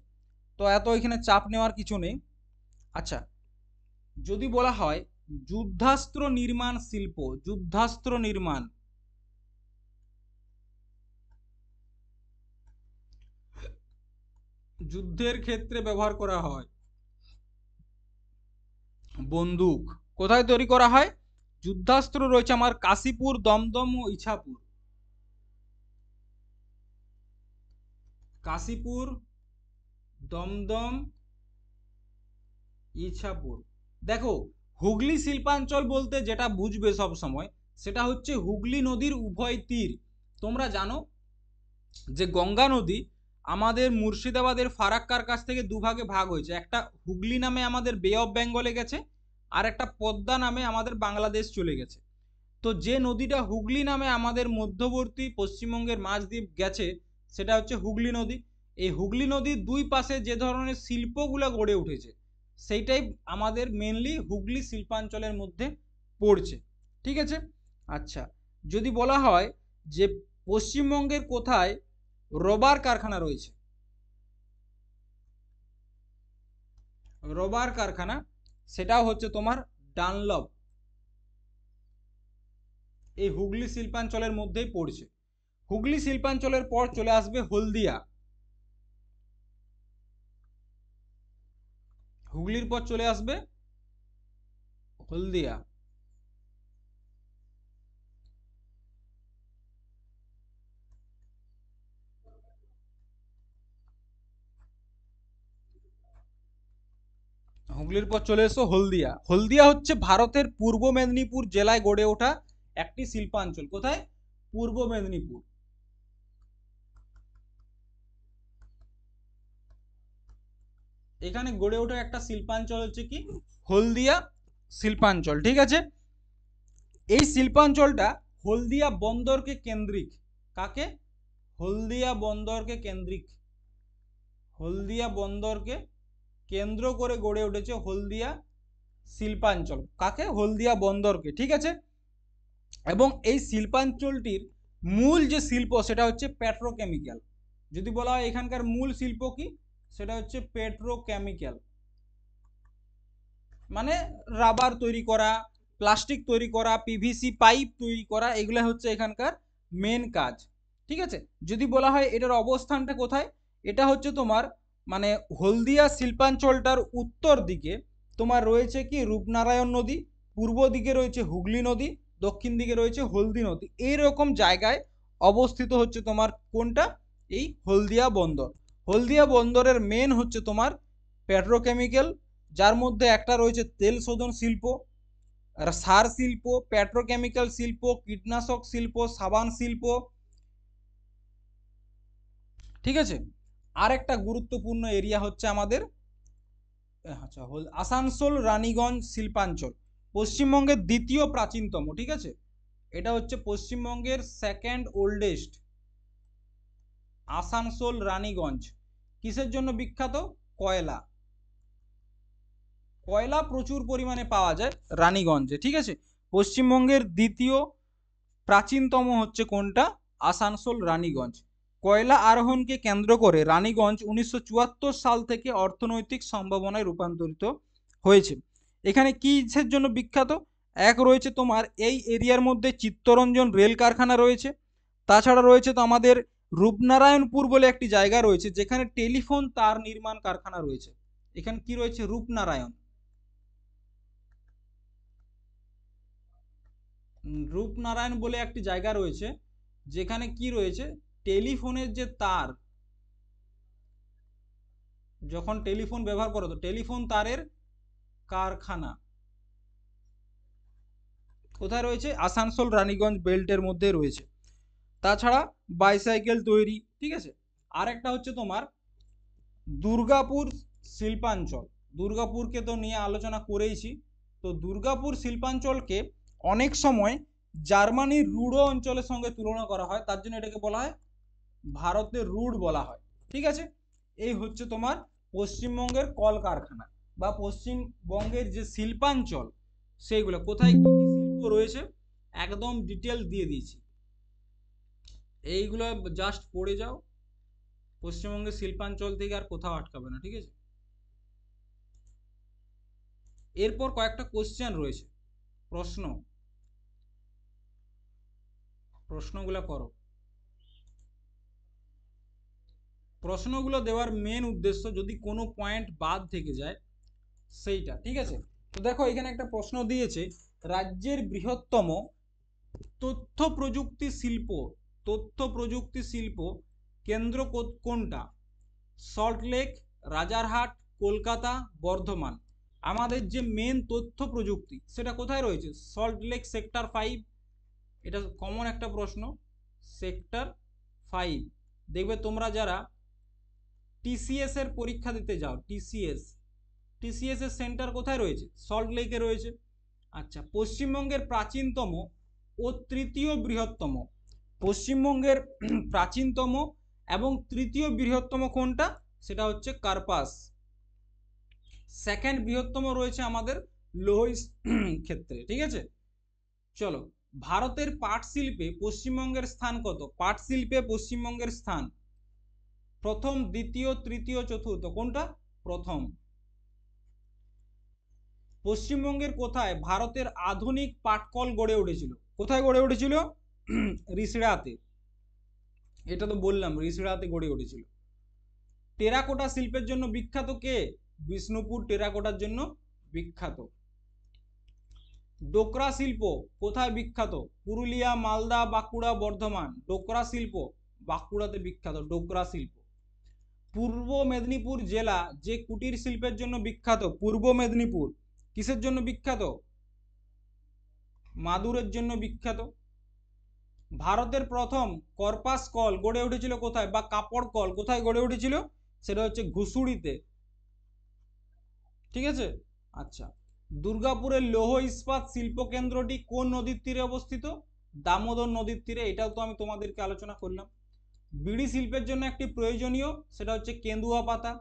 তো এত এখানে চাপ নেওয়ার কিছু নেই। আচ্ছা, যদি বলা হয় যুদ্ধাস্ত্র নির্মাণ শিল্প, যুদ্ধাস্ত্র নির্মাণ, যুদ্ধের ক্ষেত্রে ব্যবহার করা হয় বন্দুক, কোথায় তৈরি করা হয়? যুদ্ধাস্ত্র রয়েছে আমার কাশীপুর, দমদম ও ইছাপুর। কাশীপুর, দমদম, ইছাপুর। দেখো, হুগলি শিল্পাঞ্চল বলতে যেটা বুঝবে সব সময়, সেটা হচ্ছে হুগলি নদীর উভয় তীর। তোমরা জানো যে গঙ্গা নদী আমাদের মুর্শিদাবাদের ফারাক্কার কাছ থেকে দুভাগে ভাগ হয়েছে, একটা হুগলি নামে আমাদের বে অফ বেঙ্গলে গেছে, আর একটা পদ্মা নামে আমাদের বাংলাদেশ চলে গেছে। তো যে নদীটা হুগলি নামে আমাদের মধ্যবর্তী পশ্চিমবঙ্গের মাঝ দিয়ে গেছে, সেটা হচ্ছে হুগলি নদী। এই হুগলি নদীর দুই পাশে যে ধরনের শিল্পগুলো গড়ে উঠেছে, সেইটাই আমাদের মেনলি হুগলি শিল্পাঞ্চলের মধ্যে পড়ছে। ঠিক আছে, আচ্ছা, যদি বলা হয় যে পশ্চিমবঙ্গের কোথায় রবার কারখানা রয়েছে, রবার কারখানা, সেটাও হচ্ছে তোমার ডানলপ, এই হুগলি শিল্পাঞ্চলের মধ্যেই পড়ছে। হুগলি শিল্পাঞ্চলের পর চলে আসবে হলদিয়া, হুগলির পর চলে আসবে হলদিয়া। হুগলির পর চলে এসো হলদিয়া। হলদিয়া হচ্ছে ভারতের পূর্ব মেদিনীপুর জেলায় গড়ে ওঠা একটি শিল্পাঞ্চল। কোথায়? পূর্ব মেদিনীপুর। এখানে গড়ে ওঠা একটা শিল্পাঞ্চল হচ্ছে কি হলদিয়া শিল্পাঞ্চল। ঠিক আছে, এই শিল্পাঞ্চলটা হলদিয়া বন্দরকে কেন্দ্রিক। কাকে? হলদিয়া বন্দরকে কেন্দ্রিক। হলদিয়া বন্দরকে কেন্দ্র করে গড়ে উঠেছে হলদিয়া শিল্পাঞ্চল। কাকে? হলদিয়া বন্দরকে। ঠিক আছে, এবং এই শিল্পাঞ্চলটির মূল যে শিল্প সেটা হচ্ছে পেট্রোকেমিক্যাল। যদি বলা হয় এখানকার মূল শিল্প কি, সেটা হচ্ছে পেট্রোকেমিক্যাল। মানে রাবার তৈরি করা, প্লাস্টিক তৈরি করা, পিভিসি পাইপ তৈরি করা, এগুলো হচ্ছে এখানকার মেন কাজ। ঠিক আছে, যদি বলা হয় এটার অবস্থানটা কোথায়, এটা হচ্ছে তোমার মানে হলদিয়া শিল্পাঞ্চলটার উত্তর দিকে তোমার রয়েছে কি রূপনারায়ণ নদী, পূর্ব দিকে রয়েছে হুগলি নদী, দক্ষিণ দিকে রয়েছে হলদি নদী। এইরকম জায়গায় অবস্থিত হচ্ছে তোমার কোনটা, এই হলদিয়া বন্দর। হলদিয়া বন্দরের মেন হচ্ছে তোমার পেট্রোকেমিক্যাল, যার মধ্যে একটা রয়েছে তেল শোধন শিল্প, সার শিল্প, পেট্রোকেমিক্যাল শিল্প, কীটনাশক শিল্প, সাবান শিল্প। ঠিক আছে, আর একটা গুরুত্বপূর্ণ এরিয়া হচ্ছে আমাদের আচ্ছা আসানসোল রানীগঞ্জ শিল্পাঞ্চল, পশ্চিমবঙ্গের দ্বিতীয় প্রাচীনতম। ঠিক আছে, এটা হচ্ছে পশ্চিমবঙ্গের সেকেন্ড ওল্ডেস্ট। আসানসোল রানীগঞ্জ কিসের জন্য বিখ্যাত? কয়লা। কয়লা প্রচুর পরিমাণে পাওয়া যায় রানীগঞ্জে। ঠিক আছে, পশ্চিমবঙ্গের দ্বিতীয় প্রাচীনতম হচ্ছে কোনটা? আসানসোল রানীগঞ্জ। কয়লা আরোহণকে কেন্দ্র করে রানীগঞ্জ 1974 সাল থেকে অর্থনৈতিক সম্ভাবনায় রূপান্তরিত হয়েছে। এখানে কিসের জন্য বিখ্যাত? এক রয়েছে তোমার এই এরিয়ার মধ্যে চিত্তরঞ্জন রেল কারখানা রয়েছে, তাছাড়া রয়েছে তো আমাদের রূপনারায়ণপুর বলে একটি জায়গা রয়েছে যেখানে টেলিফোন তার নির্মাণ কারখানা রয়েছে। এখানে কি রয়েছে? রূপনারায়ণ। রূপনারায়ণ বলে একটি জায়গা রয়েছে যেখানে কি রয়েছে, টেলিফোনের যে তার, যখন টেলিফোন ব্যবহার করো তো টেলিফোন তারের কারখানা কোথায় রয়েছে? আসানসোল রানীগঞ্জ বেল্টের মধ্যে রয়েছে। তাছাড়া বাইসাইকেল তৈরি। ঠিক আছে, আর একটা হচ্ছে তোমার দুর্গাপুর শিল্পাঞ্চল। দুর্গাপুরকে তো নিয়ে আলোচনা করেইছি, তো দুর্গাপুর শিল্পাঞ্চলকে অনেক সময় জার্মানির রুড়ো অঞ্চলের সঙ্গে তুলনা করা হয়, তার জন্য এটাকে বলা হয় ভারতের রুড বলা হয়। ঠিক আছে, এই হচ্ছে তোমার পশ্চিমবঙ্গের কলকারখানা বা পশ্চিমবঙ্গের যে শিল্পাঞ্চল সেইগুলো কোথায় কি কি শিল্প রয়েছে একদম ডিটেল দিয়ে দিয়েছি। এইগুলো জাস্ট পড়ে যাও, পশ্চিমবঙ্গের শিল্পাঞ্চল থেকে আর কোথাও আটকাবে না। ঠিক আছে, এরপর কয়েকটা কোশ্চেন রয়েছে, প্রশ্নগুলো করো। প্রশ্নগুলো দেওয়ার মেন উদ্দেশ্য যদি কোনো পয়েন্ট বাদ থেকে যায় সেইটা। ঠিক আছে, তো দেখো এখানে একটা প্রশ্ন দিয়েছে, রাজ্যের বৃহত্তম তথ্য প্রযুক্তি শিল্প, তথ্য প্রযুক্তি শিল্প কেন্দ্র কোনটা? সল্টলেক, রাজারহাট, কলকাতা, বর্ধমান। আমাদের যে মেন তথ্য প্রযুক্তি সেটা কোথায় রয়েছে? সল্টলেক সেক্টর 5। এটা কমন একটা প্রশ্ন, সেক্টর 5। দেখবে তোমরা যারা টিসিএস এর পরীক্ষা দিতে যাও, টিসিএস এর সেন্টার কোথায় রয়েছে? সল্টলেকে রয়েছে। আচ্ছা, পশ্চিমবঙ্গের প্রাচীনতম ও তৃতীয় বৃহত্তম, পশ্চিমবঙ্গের প্রাচীনতম এবং তৃতীয় বৃহত্তম কোনটা? সেটা হচ্ছে কার্পাস। সেকেন্ড বৃহত্তম রয়েছে আমাদের লৌহ ক্ষেত্রে। ঠিক আছে, চলো, ভারতের পাট শিল্পে পশ্চিমবঙ্গের স্থান কত? পাট শিল্পে পশ্চিমবঙ্গের স্থান প্রথম, দ্বিতীয়, তৃতীয়, চতুর্থ, কোনটা? প্রথম। পশ্চিমবঙ্গের কোথায় ভারতের আধুনিক পাটকল গড়ে উঠেছিল? কোথায় গড়ে উঠেছিল? রিষড়াতে। এটা তো বললাম, রিষড়াতে গড়ে উঠেছিল। টেরাকোটা শিল্পের জন্য বিখ্যাত কে? বিষ্ণুপুর টেরাকোটার জন্য বিখ্যাত। ডোকরা শিল্প কোথায় বিখ্যাত? পুরুলিয়া, মালদা, বাঁকুড়া, বর্ধমান। ডোকরা শিল্প বাঁকুড়াতে বিখ্যাত, ডোকরা শিল্প। পূর্ব মেদিনীপুর জেলা যে কুটির শিল্পের জন্য বিখ্যাত, পূর্ব মেদিনীপুর কিসের জন্য বিখ্যাত? মাদুরের জন্য বিখ্যাত। ভারতের প্রথম কর্পাস কল গড়ে উঠেছিল কোথায়, বা কাপড় কল কোথায় গড়ে উঠেছিল? সেটা হচ্ছে ঘুষুড়িতে। ঠিক আছে। আচ্ছা, দুর্গাপুরের লৌহ ইস্পাত শিল্প কেন্দ্রটি কোন নদীর তীরে অবস্থিত? দামোদর নদীর তীরে। এটাও তো আমি তোমাদেরকে আলোচনা করলাম। বিড়ি শিল্পের জন্য একটি প্রয়োজনীয়, সেটা হচ্ছে কেন্দুয়া পাতা।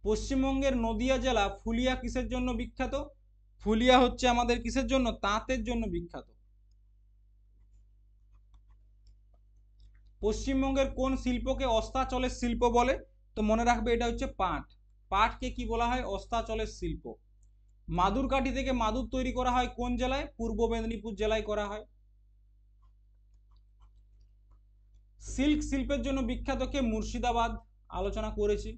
পশ্চিমবঙ্গের নদিয়া জেলা ফুলিয়া কিসের জন্য বিখ্যাত? ফুলিয়া হচ্ছে আমাদের কিসের জন্য? তাঁতের জন্য বিখ্যাত। পশ্চিমবঙ্গের কোন শিল্পকে অস্তাচলের শিল্প বলে? তো মনে রাখবে এটা হচ্ছে পাট। পাটকে কি বলা হয়? অস্তাচলের শিল্প। মাদুর কাঠি থেকে মাদুর তৈরি করা হয় কোন জেলায়? পূর্ব মেদিনীপুর জেলায় করা হয়। সিল্ক শিল্পের জন্য বিখ্যাত কে? মুর্শিদাবাদ, আলোচনা করেছি।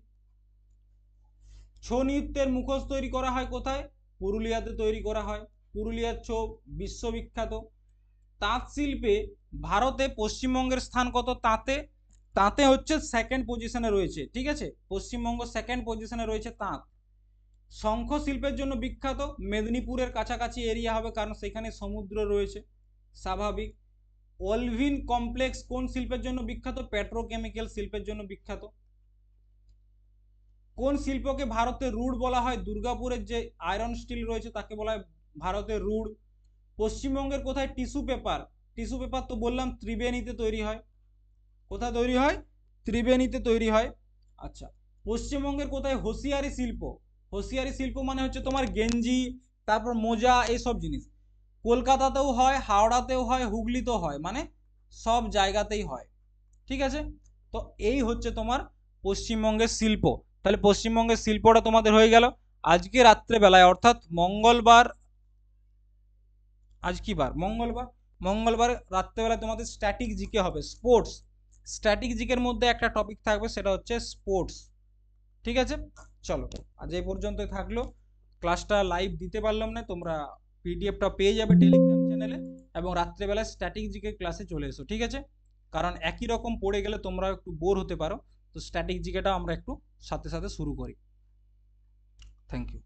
ছৌ নৃত্যের মুখোশ তৈরি করা হয় কোথায়? পুরুলিয়াতে তৈরি করা হয়। পুরুলিয়ার ছৌ বিশ্ববিখ্যাত। তাঁত শিল্পে ভারতে পশ্চিমবঙ্গের স্থান কত? তাঁতে, তাঁতে হচ্ছে সেকেন্ড পজিশনে রয়েছে। ঠিক আছে, পশ্চিমবঙ্গ সেকেন্ড পজিশনে রয়েছে তাঁত। শঙ্খ শিল্পের জন্য বিখ্যাত, মেদিনীপুরের কাছাকাছি এরিয়া হবে কারণ সেখানে সমুদ্র রয়েছে, স্বাভাবিক। ওলভিন কমপ্লেক্স কোন শিল্পের জন্য বিখ্যাত? পেট্রোকেমিক্যাল শিল্পের জন্য বিখ্যাত। কোন শিল্পকে ভারতের রুড় বলা হয়? দুর্গাপুরের যে আয়রন স্টিল রয়েছে তাকে বলা হয় ভারতের রুড়। পশ্চিমবঙ্গের কোথায় টিস্যু পেপার? টিস্যু পেপার তো বললাম ত্রিবেণীতে তৈরি হয়। কোথায় তৈরি হয়? ত্রিবেণীতে তৈরি হয়। আচ্ছা, পশ্চিমবঙ্গের কোথায় হোসিয়ারি শিল্প? হোসিয়ারি শিল্প মানে হচ্ছে তোমার গেঞ্জি, তারপর মোজা, এইসব জিনিস। কলকাতাতেও হয়, হাওড়াতেও হয়, হুগলিতেও হয়, মানে সব জায়গাতেই হয়। ঠিক আছে, তো এই হচ্ছে তোমার পশ্চিমবঙ্গের শিল্প। তাহলে পশ্চিমবঙ্গের শিল্পটা তোমাদের হয়ে গেল। আজকে রাত্রেবেলায় অর্থাৎ মঙ্গলবার, আজ কি বার? মঙ্গলবার। মঙ্গলবার রাত্রেবেলায় তোমাদের স্ট্যাটিক জিকে হবে, স্পোর্টস। স্ট্যাটিক জিকের মধ্যে একটা টপিক থাকবে, সেটা হচ্ছে স্পোর্টস। ঠিক আছে, চলো আজ এই পর্যন্তই থাকলো। ক্লাসটা লাইভ দিতে পারলাম না, তোমরা পিডিএফটা পেয়ে যাবে টেলিগ্রাম চ্যানেলে, এবং রাত্রেবেলায় স্ট্যাটিক জিকে ক্লাসে চলে এসো। ঠিক আছে, কারণ একই রকম পড়ে গেলে তোমরা একটু বোর হতে পারো, তো স্ট্যাটিক জিকেটা আমরা একটু সাথে সাথে শুরু করি। Thank you.